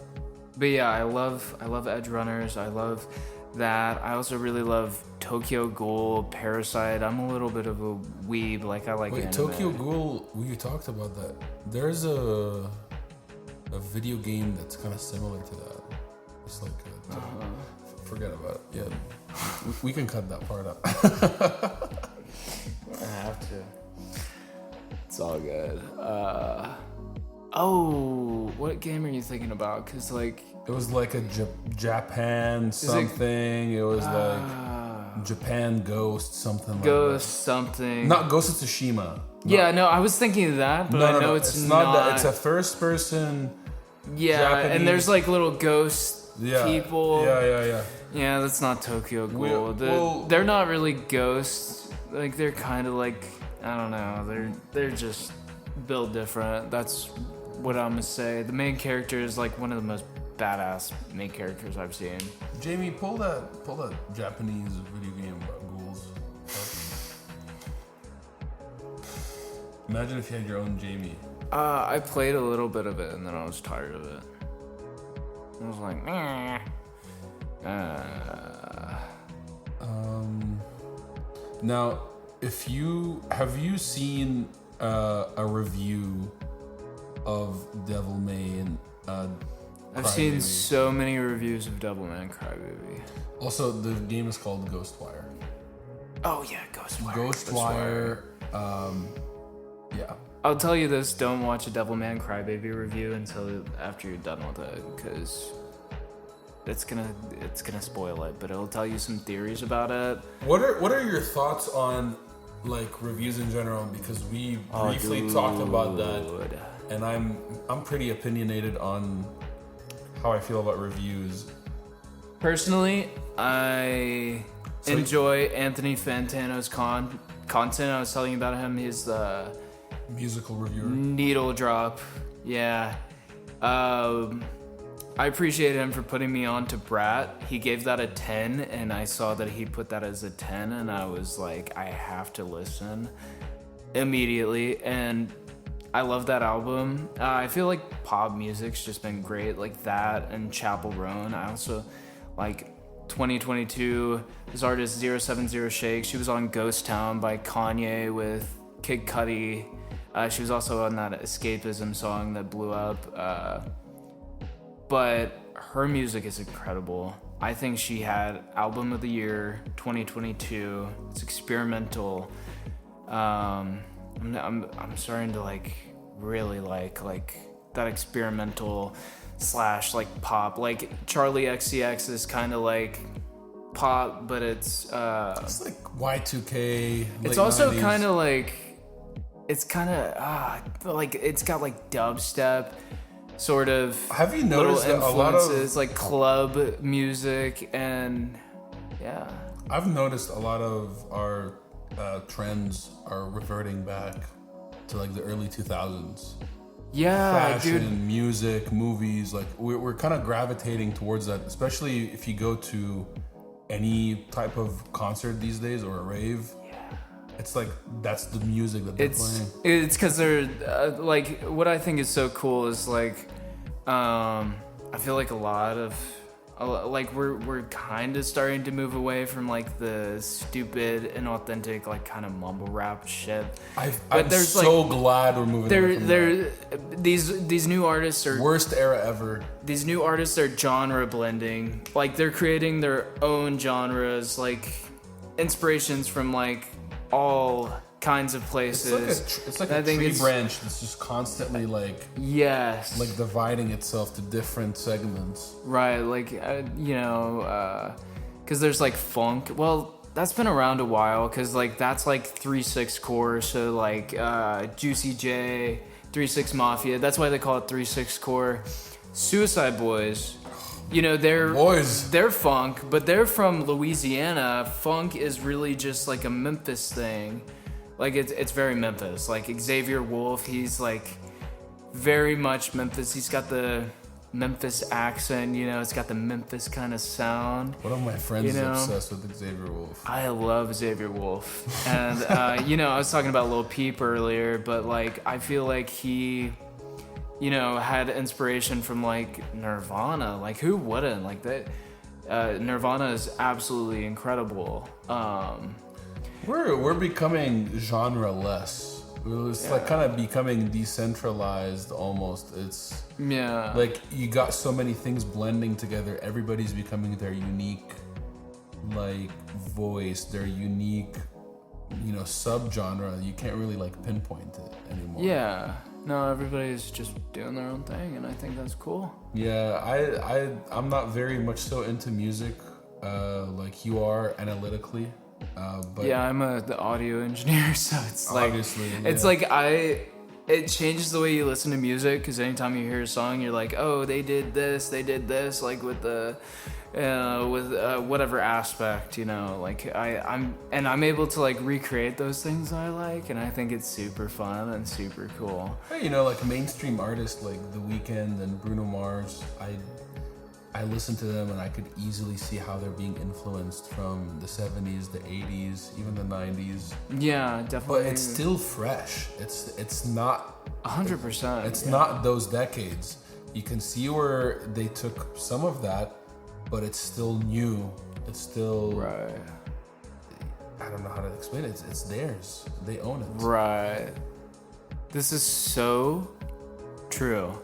yeah, I love Edge Runners. I love that. I also really love Tokyo Ghoul, Parasite. I'm a little bit of a weeb. Like I like anime. Tokyo Ghoul. We talked about that. There's a video game that's kind of similar to that. It's like forget about it. Yeah, we can cut that part out. I have to. It's all good. What game are you thinking about? Cause like it was like a Japan something. It was like Japan Ghost something. Ghost something. Not Ghost of Tsushima. Yeah, no, I was thinking of that, but I know it's not that. It's a first person. Yeah, Japanese. And there's like little ghost people. Yeah. Yeah, that's not Tokyo Ghoul. They're not really ghosts. Like they're kind of like, I don't know. They're just built different. That's what I'm gonna say. The main character is like one of the most badass main characters I've seen. Jamie, pull that Japanese video game about ghouls. Imagine if you had your own Jamie. I played a little bit of it and then I was tired of it. I was like, Now, have you seen a review of Devilman? I've seen so many reviews of Devilman Crybaby. Also, the game is called Ghostwire. Oh yeah, Ghostwire. Ghostwire. Yeah. I'll tell you this: don't watch a Devilman Crybaby review until after you're done with it, because it's gonna spoil it. But it'll tell you some theories about it. What are your thoughts on like reviews in general? Because we briefly talked about that, and I'm pretty opinionated on how I feel about reviews. Personally, I enjoy Anthony Fantano's content. I was telling you about him. He's the musical reviewer. Needle Drop. Yeah. I appreciate him for putting me on to Brat. He gave that a 10, and I saw that he put that as a 10, and I was like, I have to listen immediately. And I love that album. I feel like pop music's just been great, like that and Chapel Roan. I also like 2022. This artist 070 Shake. She was on Ghost Town by Kanye with Kid Cudi. She was also on that Escapism song that blew up. But her music is incredible. I think she had Album of the Year 2022. It's experimental. I'm starting to like really like that experimental slash like pop. Like Charlie XCX is kind of like pop, but it's like Y2K. It's also kind of like, it's kind of like it's got like dubstep sort of. Have you noticed that a lot of like club music and yeah. I've noticed a lot of our trends are reverting back to like the early 2000s. Yeah, fashion, dude. music, movies. Like we're kind of gravitating towards that, especially if you go to any type of concert these days or a rave. It's like that's the music that they're playing. It's because they're like, what I think is so cool is like, I feel like a lot of like we're kind of starting to move away from like the stupid, inauthentic, like kind of mumble rap shit. I'm so glad we're moving away from that. These new artists are worst era ever. These new artists are genre blending. Like they're creating their own genres, like inspirations from like all kinds of places. It's like a tree branch that's just constantly like like dividing itself to different segments. Right, like because there's like funk. Well, that's been around a while because like that's like 3-6 core. So like Juicy J, 3-6 Mafia. That's why they call it 3-6 core. Suicide Boys. They're funk, but they're from Louisiana. Funk is really just like a Memphis thing. Like it's very Memphis. Like Xavier Wolf, he's like very much Memphis. He's got the Memphis accent, it's got the Memphis kind of sound. One of my friends is obsessed with Xavier Wolf. I love Xavier Wolf. And I was talking about Lil Peep earlier, but like I feel like he had inspiration from like Nirvana. Like who wouldn't? Like that Nirvana is absolutely incredible. We're becoming genre-less. It's like kind of becoming decentralized almost. It's like you got so many things blending together. Everybody's becoming their unique like voice, their unique subgenre. You can't really like pinpoint it anymore. Yeah. No, everybody's just doing their own thing, and I think that's cool. Yeah, I'm not very much so into music like you are analytically. But yeah, I'm the audio engineer, so it's like obviously, it changes the way you listen to music, because anytime you hear a song, you're like, oh, they did this, like with the whatever aspect, like I'm able to like recreate those things I like, and I think it's super fun and super cool. Like mainstream artists like The Weeknd and Bruno Mars, I listen to them and I could easily see how they're being influenced from the 70s, the 80s, even the 90s. Yeah, definitely. But it's still fresh. It's not 100%. It's not those decades. You can see where they took some of that, but it's still new. It's still right. I don't know how to explain it. It's theirs. They own it. Right. This is so true.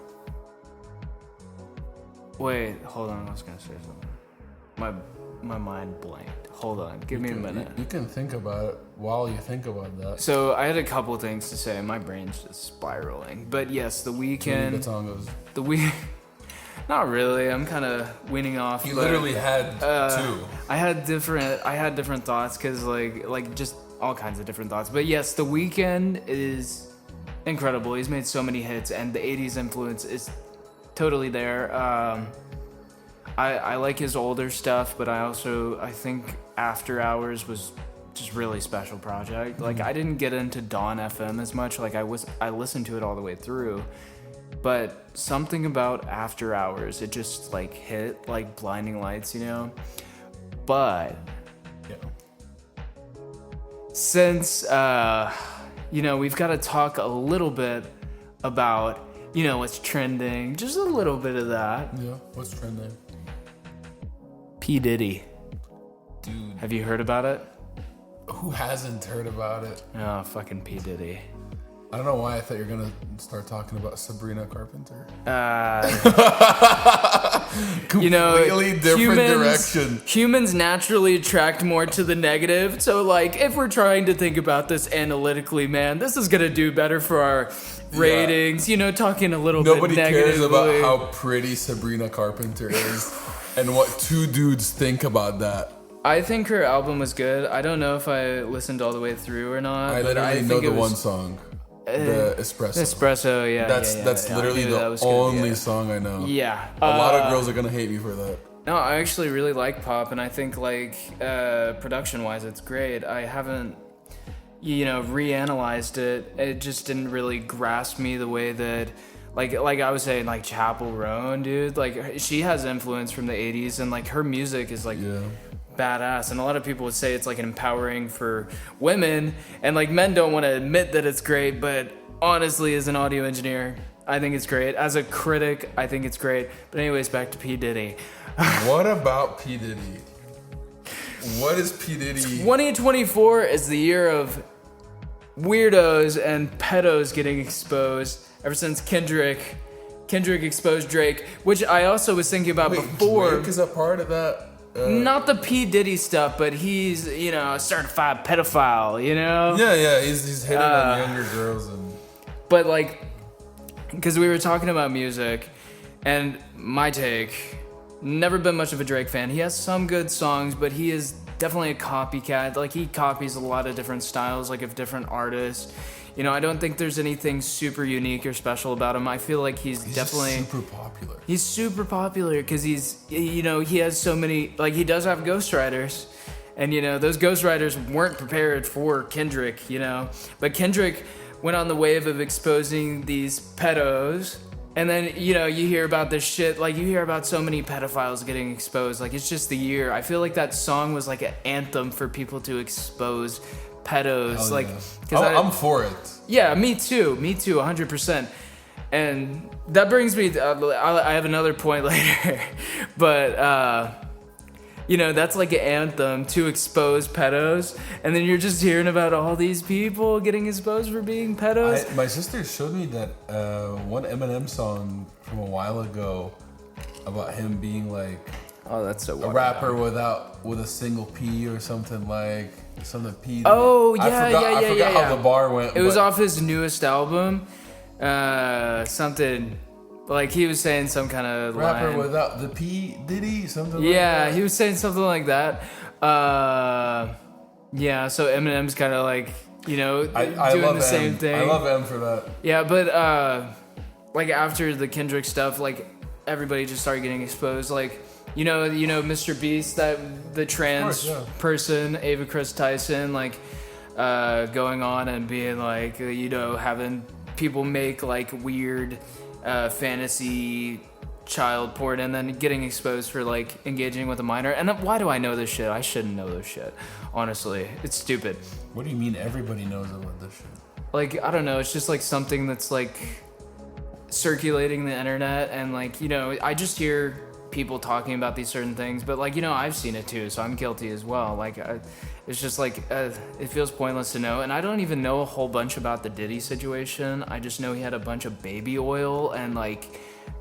Wait, hold on. I was gonna say something. My mind blanked. Hold on. Give me a minute. You can think about it while you think about that. So I had a couple things to say. My brain's just spiraling. But yes, The Weeknd. The Weeknd. Not really. I'm kind of weaning off. You literally had two. I had different thoughts because like just all kinds of different thoughts. But yes, The Weeknd is incredible. He's made so many hits, and the 80s influence is totally there. I like his older stuff, but I think After Hours was just really special project. Like I didn't get into Dawn FM as much. Like I listened to it all the way through, but something about After Hours, it just like hit like blinding lights, But since we've got to talk a little bit about what's trending, just a little bit of that. Yeah, what's trending? P. Diddy. Dude. Have you heard about it? Who hasn't heard about it? Oh, fucking P. Diddy. I don't know why I thought you were going to start talking about Sabrina Carpenter. completely different direction. Humans naturally attract more to the negative. So, like, if we're trying to think about this analytically, man, this is gonna do better for our ratings. Talking a little Nobody bit negatively. cares about how pretty Sabrina Carpenter is and what two dudes think about that. I think her album was good. I don't know if I listened all the way through or not. I literally know the one song. The Espresso. Espresso, yeah. That's literally the only song I know. Yeah. A lot of girls are gonna hate me for that. No, I actually really like pop, and I think production-wise, it's great. I haven't, reanalyzed it. It just didn't really grasp me the way that, like I was saying, like Chappell Roan, dude. Like she has influence from the '80s, and like her music is like. Yeah. Badass, and a lot of people would say it's like empowering for women, and like men don't want to admit that it's great, but honestly, as an audio engineer, I think it's great. As a critic, I think it's great. But anyways, back to P. Diddy. What about P. Diddy? What is P. Diddy? 2024 is the year of weirdos and pedos getting exposed. Ever since Kendrick exposed Drake, which I also was thinking about before. Drake is a part of that. Not the P. Diddy stuff, but he's, a certified pedophile, Yeah, he's hitting on younger girls. But, like, because we were talking about music, and my take, never been much of a Drake fan. He has some good songs, but he is definitely a copycat. Like, he copies a lot of different styles, like, of different artists. I don't think there's anything super unique or special about him. I feel like he's definitely super popular. He's super popular because he has so many, like he does have ghostwriters, and those ghostwriters weren't prepared for Kendrick, but Kendrick went on the wave of exposing these pedos, and then you hear about this shit, like you hear about so many pedophiles getting exposed, like it's just the year. I feel like that song was like an anthem for people to expose pedos. Like, I'm for it. Yeah, me too 100%. And that brings me I have another point later, but that's like an anthem to expose pedos, and then you're just hearing about all these people getting exposed for being pedos. My sister showed me that one Eminem song from a while ago about him being like, oh, that's so a rapper with a single P or something, like something P. Oh yeah, I forgot how the bar went. It was off his newest album. Something like he was saying some kind of rapper line. Without the P Diddy, something like that. Yeah, he was saying something like that. Yeah, so Eminem's kind of like, I doing love the same M. thing. I love M for that. Yeah, but like after the Kendrick stuff, like everybody just started getting exposed. Like, Mr. Beast, that the trans person, Ava Chris Tyson, like going on and being like, having people make like weird fantasy child porn and then getting exposed for like engaging with a minor. And why do I know this shit? I shouldn't know this shit. Honestly, it's stupid. What do you mean everybody knows about this shit? Like, I don't know. It's just like something that's like circulating the internet, and like, I just hear people talking about these certain things, but like, I've seen it too, so I'm guilty as well. Like, it's just like, it feels pointless to know. And I don't even know a whole bunch about the Diddy situation. I just know he had a bunch of baby oil and like,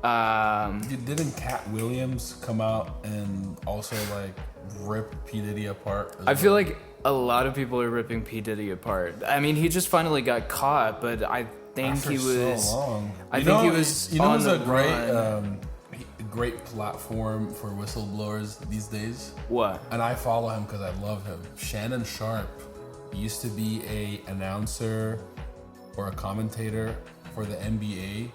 didn't Cat Williams come out and also like rip P. Diddy apart? I feel like a lot of people are ripping P. Diddy apart. I mean, he just finally got caught, but I think after he was. So long. I think he was. It was a great platform for whistleblowers these days. What? And I follow him because I love him. Shannon Sharp used to be a announcer or a commentator for the NBA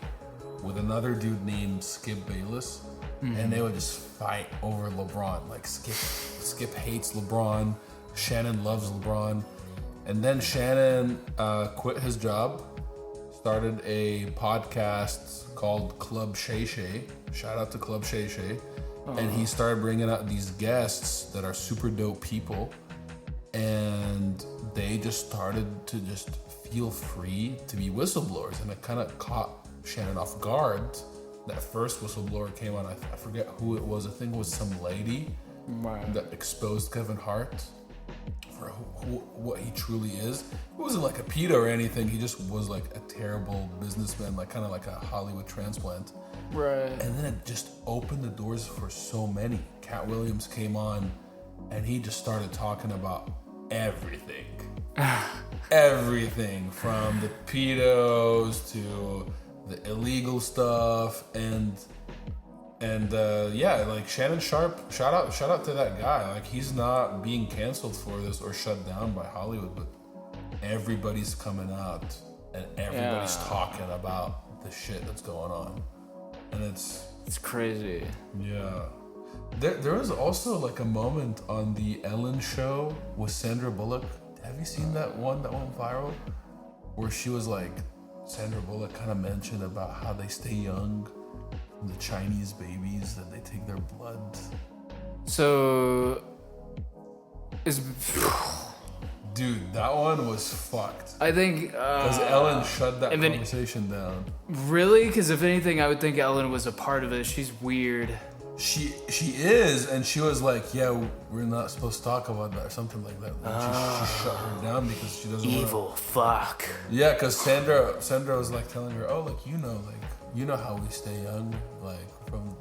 with another dude named Skip Bayless, and they would just fight over LeBron. Like Skip hates LeBron, Shannon loves LeBron, and then Shannon quit his job, started a podcast called Club Shay Shay. Shout out to Club Shay Shay. And he started bringing out these guests that are super dope people, and they just started to just feel free to be whistleblowers, and it kind of caught Shannon off guard. That first whistleblower came on, I forget who it was. I think it was some lady that exposed Kevin Hart for what he truly is. It wasn't like a pedo or anything. He just was like a terrible businessman, like kind of like a Hollywood transplant. Right. And then it just opened the doors for so many. Cat Williams came on, and he just started talking about everything. Everything from the pedos to the illegal stuff, and yeah, like Shannon Sharp, shout out to that guy. Like, he's not being canceled for this or shut down by Hollywood, but everybody's coming out and everybody's talking about the shit that's going on, and it's crazy. Yeah. There was also like a moment on the Ellen show with Sandra Bullock. Have you seen that one that went viral? Where she was like, Sandra Bullock kind of mentioned about how they stay young from the Chinese babies, that they take their blood. So, Dude, that one was fucked. I think... Because Ellen shut that conversation down. Really? Because if anything, I would think Ellen was a part of it. She's weird. She is, and she was like, yeah, we're not supposed to talk about that or something like that. And she shut her down because she doesn't Evil fuck. Yeah, because Sandra was like telling her, oh, like, you know how we stay young, like, from...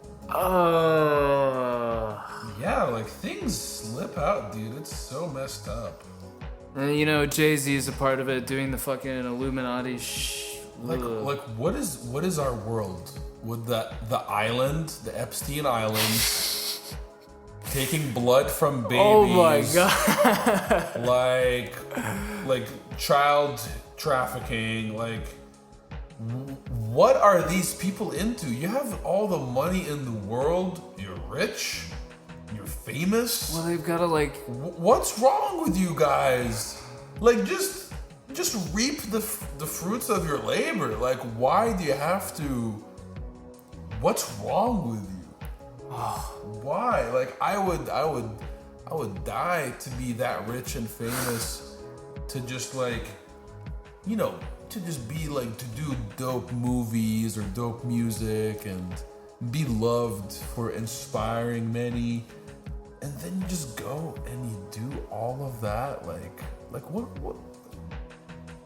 Yeah, like, things slip out, dude. It's so messed up. And Jay-Z is a part of it, doing the fucking Illuminati Like what is our world? With the island, the Epstein Island, taking blood from babies. Oh my god. like child trafficking, like what are these people into? You have all the money in the world, you're rich, you're famous. Well, they've got to what's wrong with you guys? Like, just reap the fruits of your labor. Like, why do you have to? What's wrong with you? Why? Like, I would die to be that rich and famous, to just to just be like, to do dope movies or dope music and be loved for inspiring many, and then you just go and you do all of that. Like what?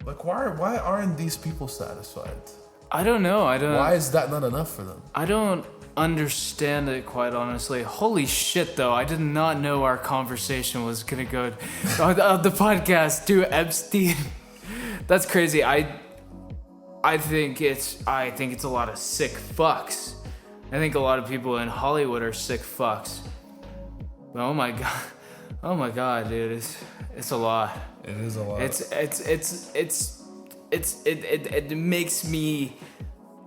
Like, why aren't these people satisfied? I don't know. Why is that not enough for them? I don't understand it, quite honestly. Holy shit, though. I did not know our conversation was going to go on the podcast to Epstein. That's crazy. I think it's a lot of sick fucks. I think a lot of people in Hollywood are sick fucks. But oh my god, dude, it's a lot. It is a lot. It makes me.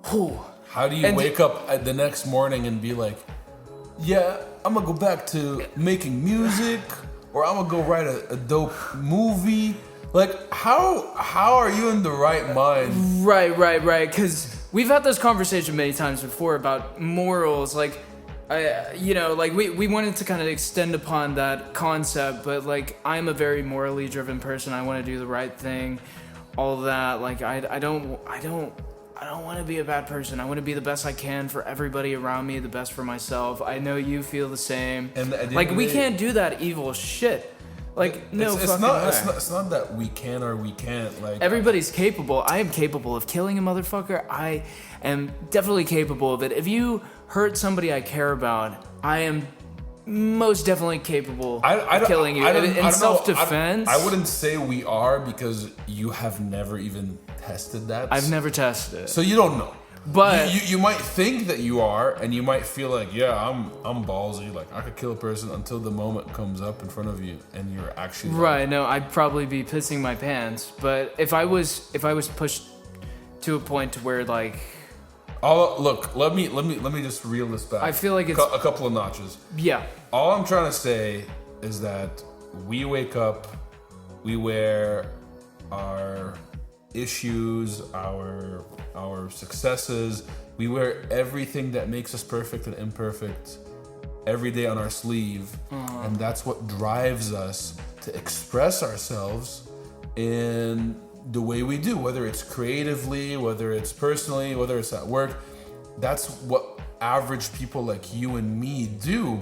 Whew. How do you wake up the next morning and be like, yeah, I'm gonna go back to making music, or I'm gonna go write a dope movie? Like, how are you in the right mind? Right. Because we've had this conversation many times before about morals. Like, we wanted to kind of extend upon that concept, but like, I'm a very morally driven person. I want to do the right thing, all that. Like, I don't want to be a bad person. I want to be the best I can for everybody around me, the best for myself. I know you feel the same. And like, we can't do that evil shit. Like, no fucking way. It's not that we can or we can't. Like, everybody's capable. I am capable of killing a motherfucker. I am definitely capable of it. If you hurt somebody I care about, I am most definitely capable of killing you. In self-defense, I wouldn't say we are, because you have never even tested that. I've never tested it, so you don't know. But you might think that you are, and you might feel like, yeah, I'm ballsy, like I could kill a person, until the moment comes up in front of you and you're actually right. No, I'd probably be pissing my pants. But if I was pushed to a point to where like, look, let me just reel this back. I feel like it's a couple of notches. Yeah. All I'm trying to say is that we wake up, we wear our issues, our successes, we wear everything that makes us perfect and imperfect every day on our sleeve, and that's what drives us to express ourselves in the way we do, whether it's creatively, whether it's personally, whether it's at work. That's what average people like you and me do,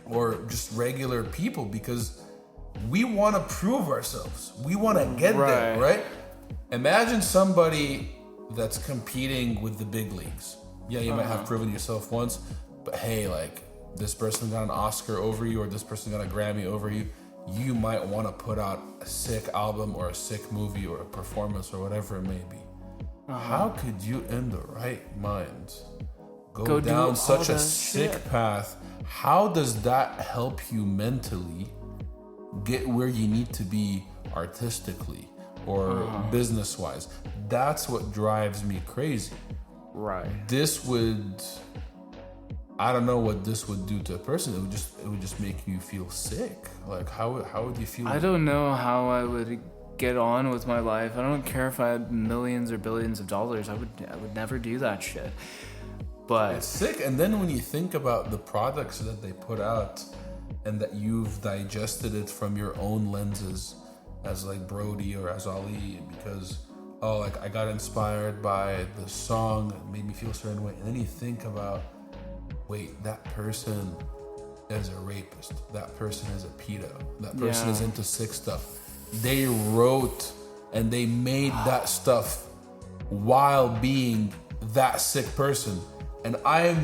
or just regular people, because we want to prove ourselves. We want to get there, right? Imagine somebody that's competing with the big leagues, Yeah, you might have proven yourself once, but hey, like, this person got an Oscar over you or this person got a Grammy over you. You might want to put out a sick album or a sick movie or a performance or whatever it may be. How could you, in the right mind, go down such a sick path? How does that help you mentally get where you need to be artistically or business-wise? That's what drives me crazy. Right. This would, I don't know what this would do to a person. It would just make you feel sick. Like, how would you feel? I don't know how I would get on with my life. I don't care if I had millions or billions of dollars. I would never do that shit. But it's sick. And then when you think about the products that they put out and that you've digested it from your own lenses as like Brody or as Ali, because like I got inspired by the song, it made me feel a certain way. And then you think about, wait, that person is a rapist. That person is a pedo. That person is into sick stuff. They wrote and they made that stuff while being that sick person. And I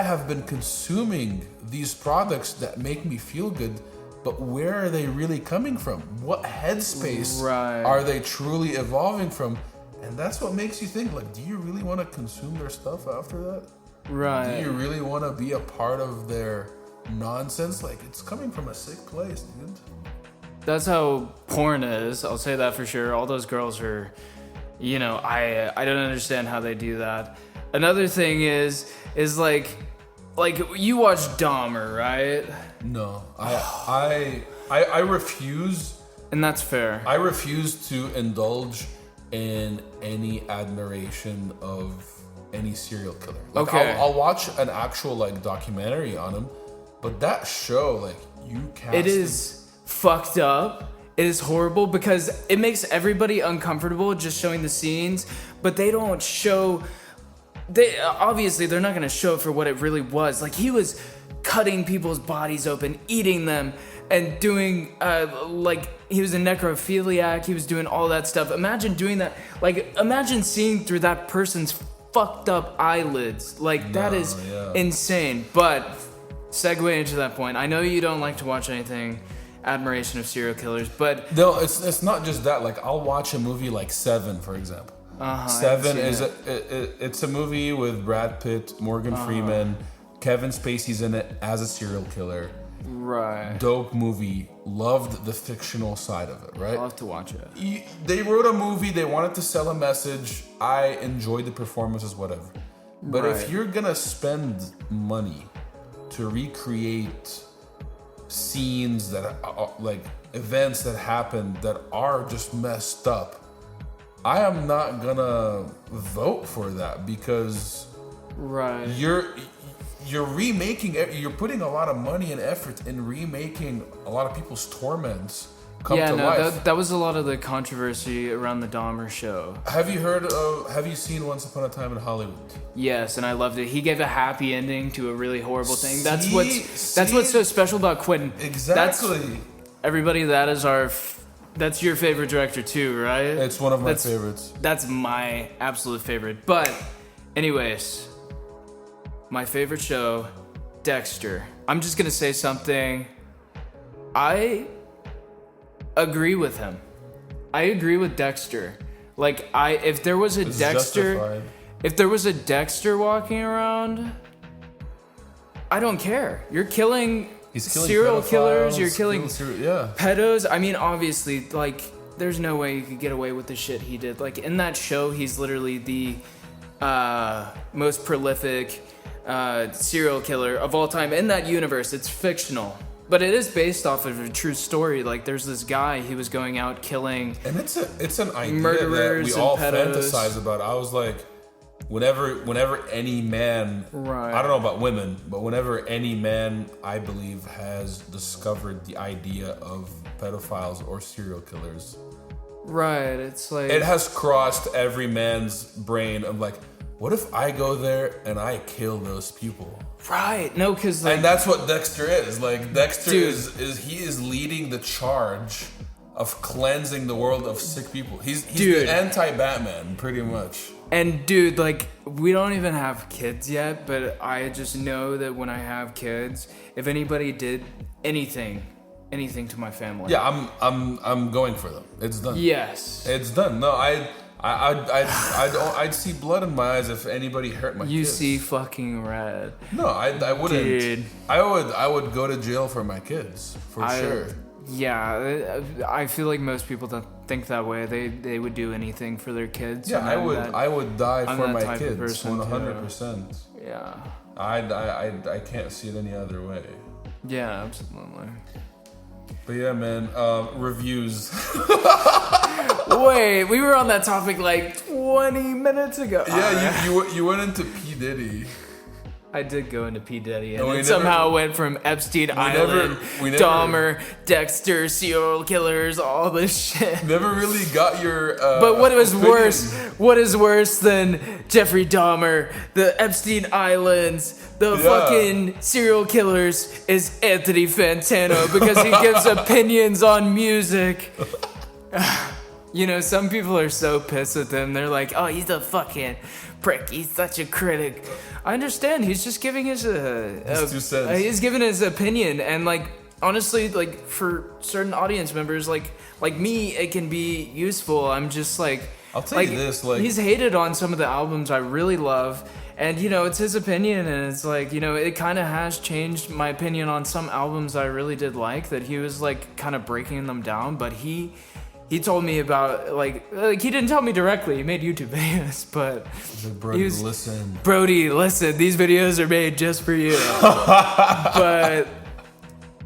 have been consuming these products that make me feel good, but where are they really coming from? What headspace are they truly evolving from? And that's what makes you think, like, do you really want to consume their stuff after that? Right. Do you really want to be a part of their nonsense? Like, it's coming from a sick place, dude. That's how porn is. I'll say that for sure. All those girls are, I don't understand how they do that. Another thing is like you watch Dahmer, right? No, I refuse. And that's fair. I refuse to indulge in any admiration of any serial killer. Like, okay. I'll watch an actual like documentary on him, but that show, like, you can't. It is fucked up. It is horrible because it makes everybody uncomfortable just showing the scenes, but they don't show. Obviously they're not going to show it for what it really was. Like, he was cutting people's bodies open, eating them, and doing like he was a necrophiliac. He was doing all that stuff. Imagine doing that. Like, imagine seeing through that person's fucked up eyelids. Like, that is insane. But segue into that point. I know you don't like to watch anything admiration of serial killers, but no, it's not just that. Like, I'll watch a movie like Seven, for example. Seven is it's a movie with Brad Pitt, Morgan Freeman, Kevin Spacey's in it as a serial killer. Right. Dope movie. Loved the fictional side of it, right? I'll have to watch it. They wrote a movie, they wanted to sell a message. I enjoyed the performances, whatever. But if you're gonna spend money to recreate scenes that are, like, events that happened that are just messed up, I am not gonna vote for that, because you're remaking, you're putting a lot of money and effort in remaking a lot of people's torments come to life. That was a lot of the controversy around the Dahmer show. Have you seen Once Upon a Time in Hollywood? Yes, and I loved it. He gave a happy ending to a really horrible thing. That's what's so special about Quentin. Exactly. Everybody, that's your favorite director too, right? It's one of my favorites. That's my absolute favorite. But anyways, my favorite show, Dexter. I'm just gonna say something. I agree with him. I agree with Dexter. Like, if there was a Dexter walking around, I don't care. You're killing serial killers, you're killing pedos. I mean, obviously, like, there's no way you could get away with the shit he did. Like, in that show, he's literally the most prolific serial killer of all time in that universe. It's fictional, but it is based off of a true story. Like, there's this guy, he was going out killing, and it's an idea murderers that we all and pedos. fantasize about. I was like, whenever any man, I don't know about women, but whenever any man, I believe, has discovered the idea of pedophiles or serial killers, it's like, it has crossed every man's brain of like, what if I go there and I kill those people? No, because like, and that's what Dexter is. Like, Dexter is leading the charge of cleansing the world of sick people. He's the anti-Batman, pretty much. And dude, like, we don't even have kids yet, but I just know that when I have kids, if anybody did anything to my family. Yeah, I'm going for them. It's done. Yes. It's done. No, I'd see blood in my eyes if anybody hurt my kids. You see fucking red. No, I wouldn't. Dude. I would go to jail for my kids, for sure. Yeah, I feel like most people don't think that way. They would do anything for their kids. Yeah, I would die for my kids, 100%. Yeah. I can't see it any other way. Yeah, absolutely. But yeah, man, reviews. Wait, we were on that topic like 20 minutes ago. Yeah, you went into P. Diddy. I did go into P. Diddy, and it somehow went from Epstein Island, we Dahmer, Dexter, serial killers, all this shit. Never really got your. But what was worse? What is worse than Jeffrey Dahmer, the Epstein Islands, the fucking serial killers? Is Anthony Fantano, because he gives opinions on music. You know, some people are so pissed at them. They're like, "Oh, he's a fucking prick. He's such a critic." I understand. He's just giving his 2 cents. He's giving his opinion, and like honestly, like for certain audience members, like me, it can be useful. I'm just like, I'll tell you this, like he's hated on some of the albums I really love, and you know, it's his opinion, and it's like, you know, it kind of has changed my opinion on some albums I really did like. That he was like kind of breaking them down, but he told me about, like he didn't tell me directly. He made YouTube videos, but Brody, listen, these videos are made just for you. But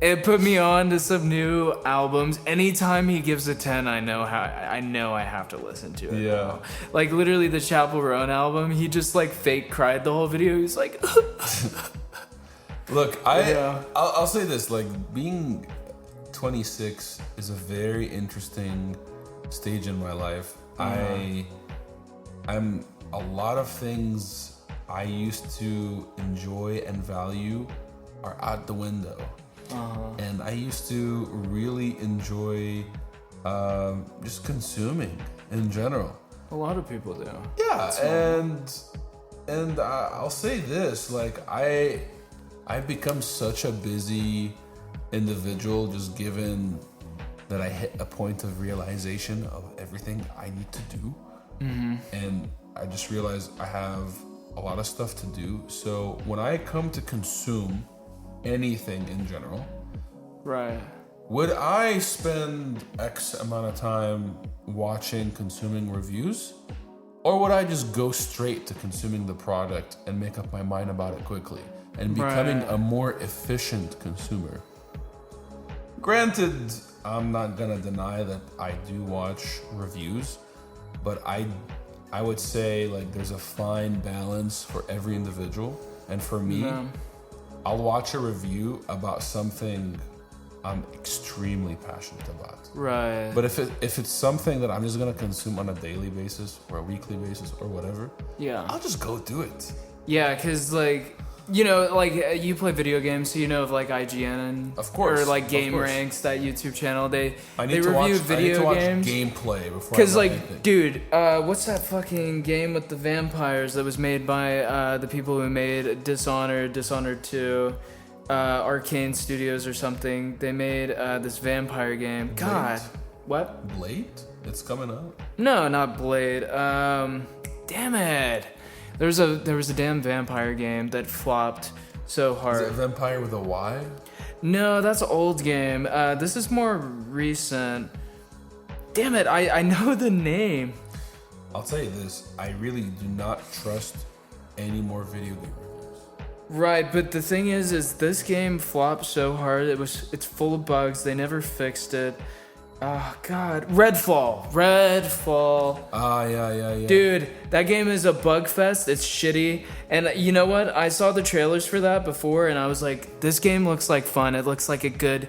it put me on to some new albums. Anytime he gives a 10, I know I have to listen to it. Yeah. Now. Like literally the Chapel Roan album, he just like fake cried the whole video. He's like, look, I'll say this, like being 26 is a very interesting stage in my life. I'm a lot of things I used to enjoy and value are out the window. And I used to really enjoy just consuming in general. A lot of people do. Yeah, and I'll say this, like I've become such a busy individual, just given that I hit a point of realization of everything I need to do. And I just realized I have a lot of stuff to do. So when I come to consume anything in general, right, would I spend X amount of time watching, consuming reviews? Or would I just go straight to consuming the product and make up my mind about it quickly and becoming a more efficient consumer? Granted, I'm not gonna deny that I do watch reviews, but I would say like there's a fine balance for every individual. And for me, I'll watch a review about something I'm extremely passionate about. Right. But if it's something that I'm just gonna consume on a daily basis or a weekly basis or whatever, I'll just go do it. Yeah, cause like, you know, like you play video games, so you know of like IGN and of course, or like Game Ranks, that YouTube channel. They review video games. Gameplay before. Because like, dude, what's that fucking game with the vampires that was made by the people who made Dishonored 2, Arcane Studios or something? They made this vampire game. Blade? God, what? Blade? It's coming out. No, not Blade. Damn it. There was a damn vampire game that flopped so hard. Is it Vampire with a Y? No, that's an old game. This is more recent. Damn it, I know the name. I'll tell you this, I really do not trust any more video game reviews. Right, but the thing is this game flopped so hard. It's full of bugs. They never fixed it. Oh, God. Redfall. Ah, yeah. Dude, that game is a bug fest. It's shitty. And you know what? I saw the trailers for that before, and I was like, this game looks like fun. It looks like a good,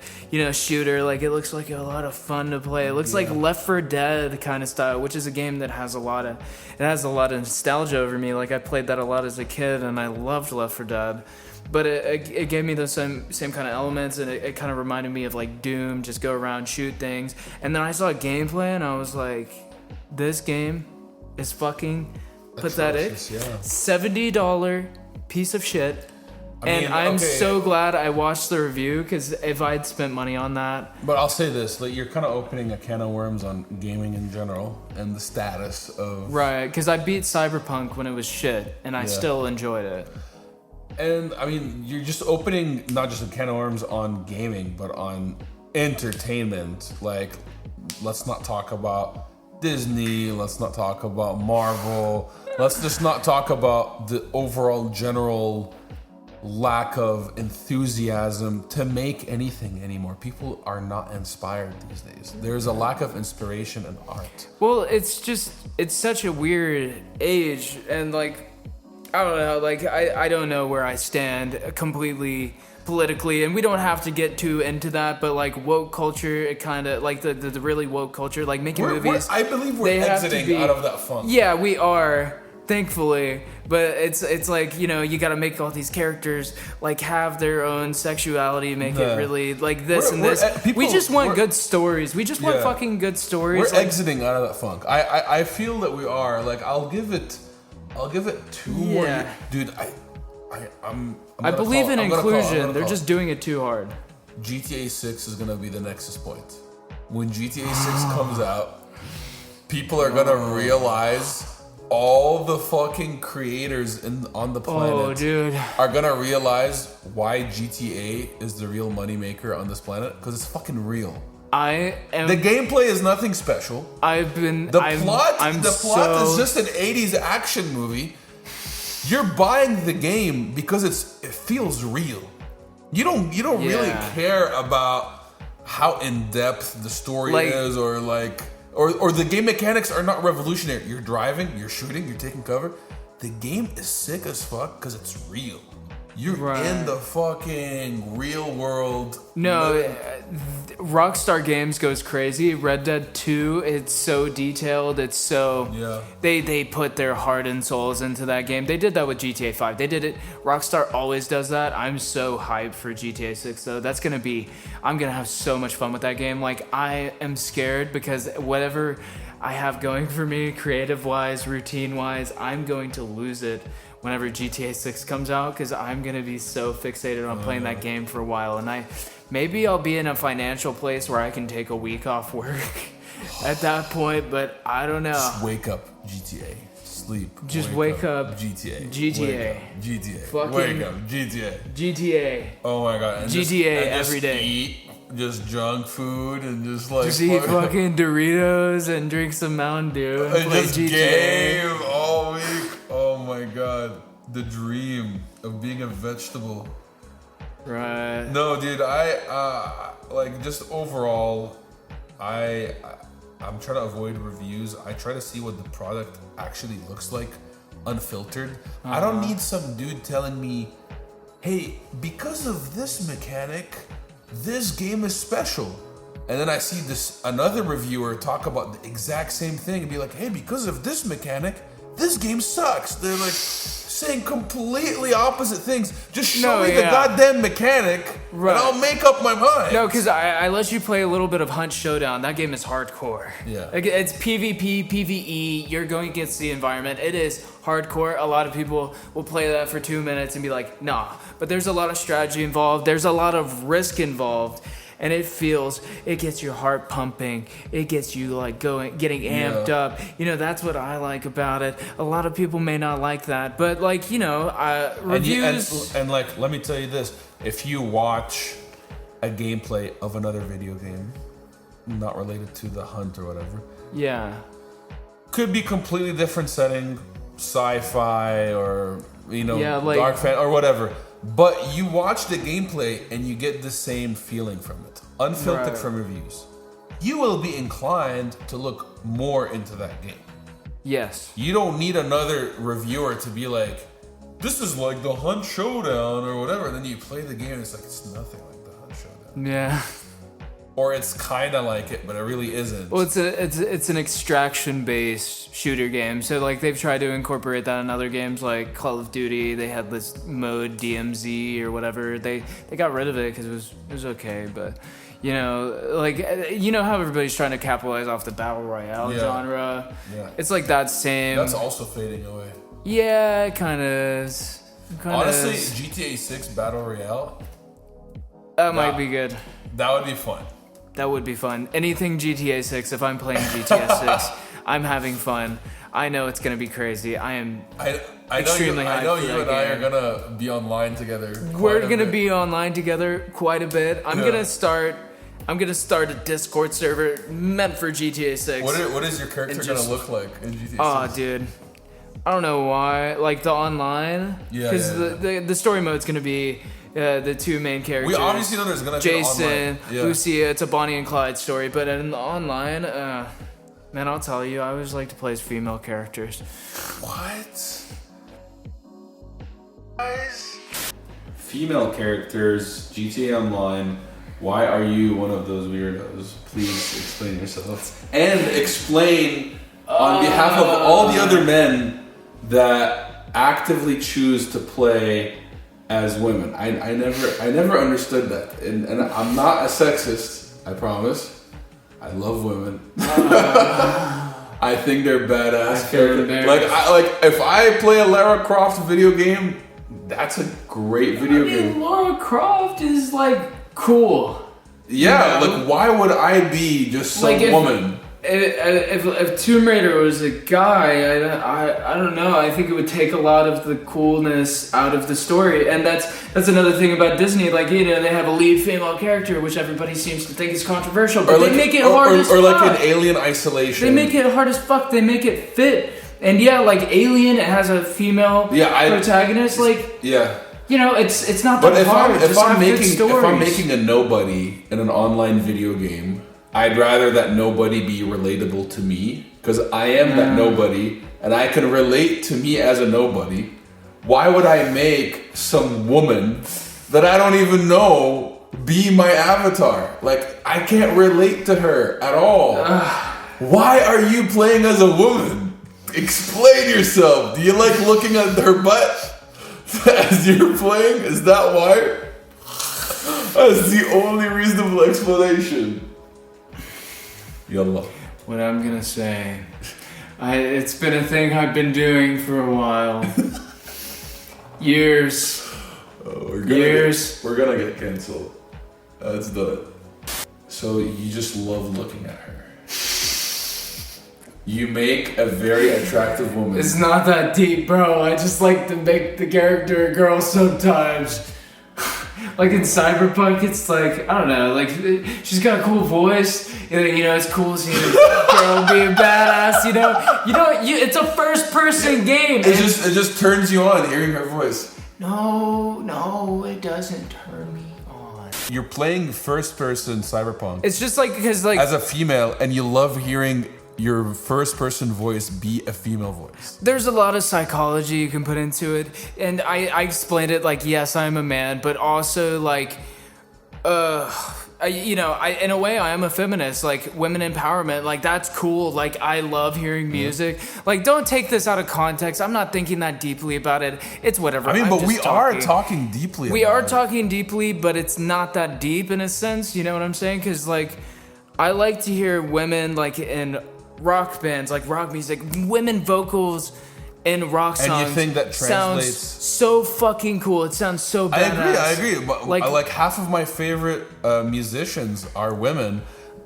shooter. Like, it looks like a lot of fun to play. It looks like Left 4 Dead kind of style, which is a game that has a lot of nostalgia over me. Like, I played that a lot as a kid, and I loved Left 4 Dead. But it gave me the same kind of elements, and it kind of reminded me of like Doom, just go around, shoot things. And then I saw gameplay, and I was like, this game is fucking pathetic. Yeah. $70 piece of shit. And I'm so glad I watched the review, because if I'd spent money on that... But I'll say this, like, you're kind of opening a can of worms on gaming in general and the status of... Right, because I beat Cyberpunk when it was shit, and I still enjoyed it. And, I mean, you're just opening not just a can of worms on gaming, but on entertainment. Like, let's not talk about Disney, let's not talk about Marvel, let's just not talk about the overall general... lack of enthusiasm to make anything anymore. People are not inspired these days. There's a lack of inspiration in art. Well, it's such a weird age, and like, I don't know, like, I don't know where I stand completely politically, and we don't have to get too into that, but like woke culture, it kind of, like the really woke culture, like making movies. I believe we're exiting out of that funk. Yeah, we are. Thankfully, but it's like, you know, you got to make all these characters like have their own sexuality, make it really like this and this. We just want good stories. We just want fucking good stories. We're exiting out of that funk. I feel that we are. Like, I'll give it 2 more years. Dude, I believe in inclusion. They're just doing it too hard. GTA 6 is gonna be the nexus point. When GTA 6 comes out, people are gonna realize. All the fucking creators on the planet are gonna realize why GTA is the real moneymaker on this planet, because it's fucking real. The gameplay is nothing special. The plot is just an 80s action movie. You're buying the game because it feels real. You don't really care about how in depth the story is, or like. Or the game mechanics are not revolutionary. You're driving, you're shooting, you're taking cover. The game is sick as fuck because it's real. You're in the fucking real world. No, Rockstar Games goes crazy. Red Dead 2, it's so detailed. It's so... Yeah. They put their heart and souls into that game. They did that with GTA 5. They did it. Rockstar always does that. I'm so hyped for GTA 6, though. That's going to be... I'm going to have so much fun with that game. Like, I am scared because whatever I have going for me, creative-wise, routine-wise, I'm going to lose it whenever GTA 6 comes out, because I'm going to be so fixated on playing that game for a while. And maybe I'll be in a financial place where I can take a week off work at that point, but I don't know. Just wake up, GTA. Sleep. Just wake up. GTA. GTA. GTA. Fucking wake up, GTA. GTA. Oh my god. And GTA every day. Eat just junk food and just like... Just eat fucking Doritos and drink some Mountain Dew and play just GTA. Game all week. Oh my god, the dream of being a vegetable. Right. No, dude, I like, just overall, I'm trying to avoid reviews. I try to see what the product actually looks like, unfiltered. I don't need some dude telling me, hey, because of this mechanic, this game is special. And then I see another reviewer talk about the exact same thing and be like, hey, because of this mechanic, this game sucks. They're like saying completely opposite things. Just show me the goddamn mechanic, and I'll make up my mind. No, because I let you play a little bit of Hunt Showdown. That game is hardcore. Yeah. Like, it's PvP, PvE. You're going against the environment. It is hardcore. A lot of people will play that for 2 minutes and be like, nah. But there's a lot of strategy involved. There's a lot of risk involved. And it gets your heart pumping. It gets you like getting amped up. You know, that's what I like about it. A lot of people may not like that, but like, you know, reviews. And like, let me tell you this: if you watch a gameplay of another video game, not related to the hunt or whatever, could be completely different setting, sci-fi or like, dark fan or whatever. But you watch the gameplay and you get the same feeling from it, unfiltered from reviews. You will be inclined to look more into that game. Yes. You don't need another reviewer to be like, this is like the Hunt Showdown or whatever. And then you play the game and it's like, it's nothing like the Hunt Showdown. Yeah. or it's kind of like it, but it really isn't. Well, it's an extraction-based shooter game. So like they've tried to incorporate that in other games like Call of Duty. They had this mode DMZ or whatever. They got rid of it because it was okay, but you know, like you know how everybody's trying to capitalize off the battle royale genre. Yeah. It's like that same. That's also fading away. Yeah, it kind of is. Honestly, GTA 6 battle royale. That might be good. That would be fun. That would be fun. Anything GTA 6, if I'm playing GTA 6, I'm having fun. I know it's going to be crazy. I am extremely hyped. I know you and I are going to be online together. We're going to be online together quite a bit. I'm going to start a Discord server meant for GTA 6. What is your character going to look like in GTA 6? Oh, dude. I don't know why. Like the online? Because the story mode's going to be... the two main characters. We obviously know there's gonna be Jason, Lucia. It's a Bonnie and Clyde story, but in the online, man, I'll tell you, I always like to play as female characters. What? Female characters, GTA Online. Why are you one of those weirdos? Please explain yourself. And explain on behalf of all the other men that actively choose to play as women. I never understood that, and I'm not a sexist, I promise. I love women. I think they're badass. Like if I play a Lara Croft video game, that's a great video game. Lara Croft is like cool. Yeah, you know? Like why would I be just some woman? If Tomb Raider was a guy, I don't know. I think it would take a lot of the coolness out of the story, and that's another thing about Disney. Like they have a lead female character, which everybody seems to think is controversial, but they make it hard as fuck. Or like in Alien Isolation, they make it hard as fuck. They make it fit, and like Alien, it has a female protagonist. You know, it's not that hard. If I'm making a nobody in an online video game, I'd rather that nobody be relatable to me, because I am that nobody, and I can relate to me as a nobody. Why would I make some woman that I don't even know be my avatar? Like, I can't relate to her at all. Why are you playing as a woman? Explain yourself. Do you like looking at her butt as you're playing? Is that why? That's the only reasonable explanation. Yalla. What I'm gonna say, it's been a thing I've been doing for a while. Years. We're gonna get canceled. That's done. So you just love looking at her. You make a very attractive woman. It's not that deep, bro. I just like to make the character a girl sometimes. Like in Cyberpunk, it's like, I don't know, like she's got a cool voice. You know, it's cool seeing a girl be a badass. It's a first-person game. It just turns you on hearing her voice. No, it doesn't turn me on. You're playing first-person Cyberpunk. It's just like because like as a female, and you love hearing your first-person voice be a female voice. There's a lot of psychology you can put into it, and I explained it like, yes, I'm a man, but also like, in a way, I am a feminist. Like women empowerment, like that's cool. Like I love hearing music. Like don't take this out of context. I'm not thinking that deeply about it. It's whatever. I mean, but we are talking deeply. We are talking deeply, but it's not that deep in a sense. You know what I'm saying? Because like, I like to hear women like in rock bands, like rock music, women vocals in rock songs. And you think that translates? Sounds so fucking cool. It sounds so badass. I agree. But like half of my favorite musicians are women.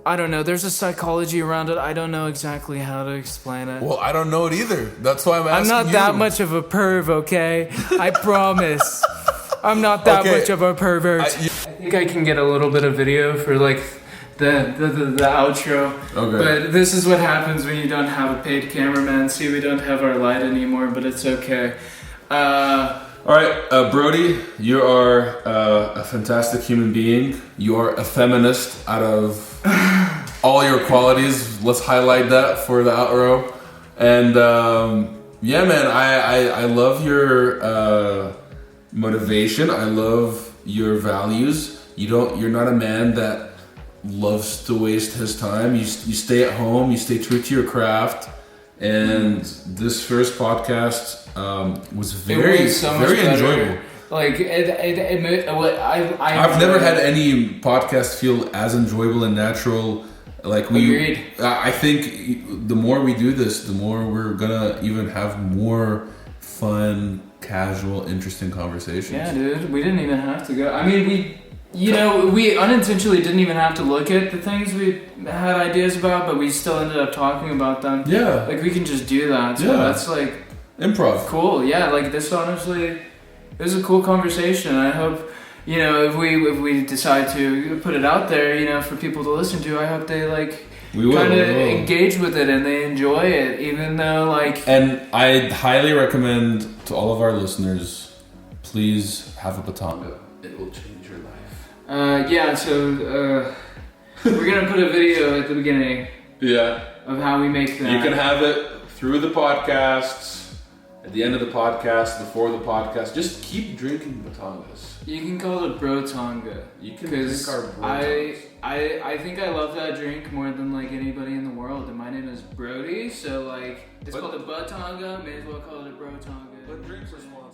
I don't know. There's a psychology around it. I don't know exactly how to explain it. Well, I don't know it either. That's why I'm asking you. I'm not that much of a perv, okay? I promise. I'm not that much of a pervert. I think I can get a little bit of video for like the outro. Okay. But this is what happens when you don't have a paid cameraman. See, we don't have our light anymore, but it's okay. Alright, Brody, you are a fantastic human being. You are a feminist out of all your qualities. Let's highlight that for the outro. And yeah, man, I love your motivation. I love your values. You're not a man that loves to waste his time. You stay at home, you stay true to your craft, and this first podcast was very very enjoyable. Like I've never had any podcast feel as enjoyable and natural. Like Agreed. I think the more we do this, the more we're gonna even have more fun, casual, interesting conversations. Yeah, dude. We didn't even have to go. I mean, we unintentionally didn't even have to look at the things we had ideas about, but we still ended up talking about them. Yeah. Like we can just do that. So that's like improv. Cool. Yeah. Like this honestly, it was a cool conversation. I hope. If we decide to put it out there, for people to listen to, I hope they kind of engage with it and they enjoy it, even though And I highly recommend to all of our listeners, please have a batanga. It will change your life. So we're gonna put a video at the beginning. Yeah. Of how we make that. You can have it through the podcasts. At the end of the podcast, before the podcast, just keep drinking batangas. You can call it Brotanga. You can drink our Brotangas. I think I love that drink more than anybody in the world, and my name is Brody, so it's called a Batanga. May as well call it a Brotanga. But drinks are small.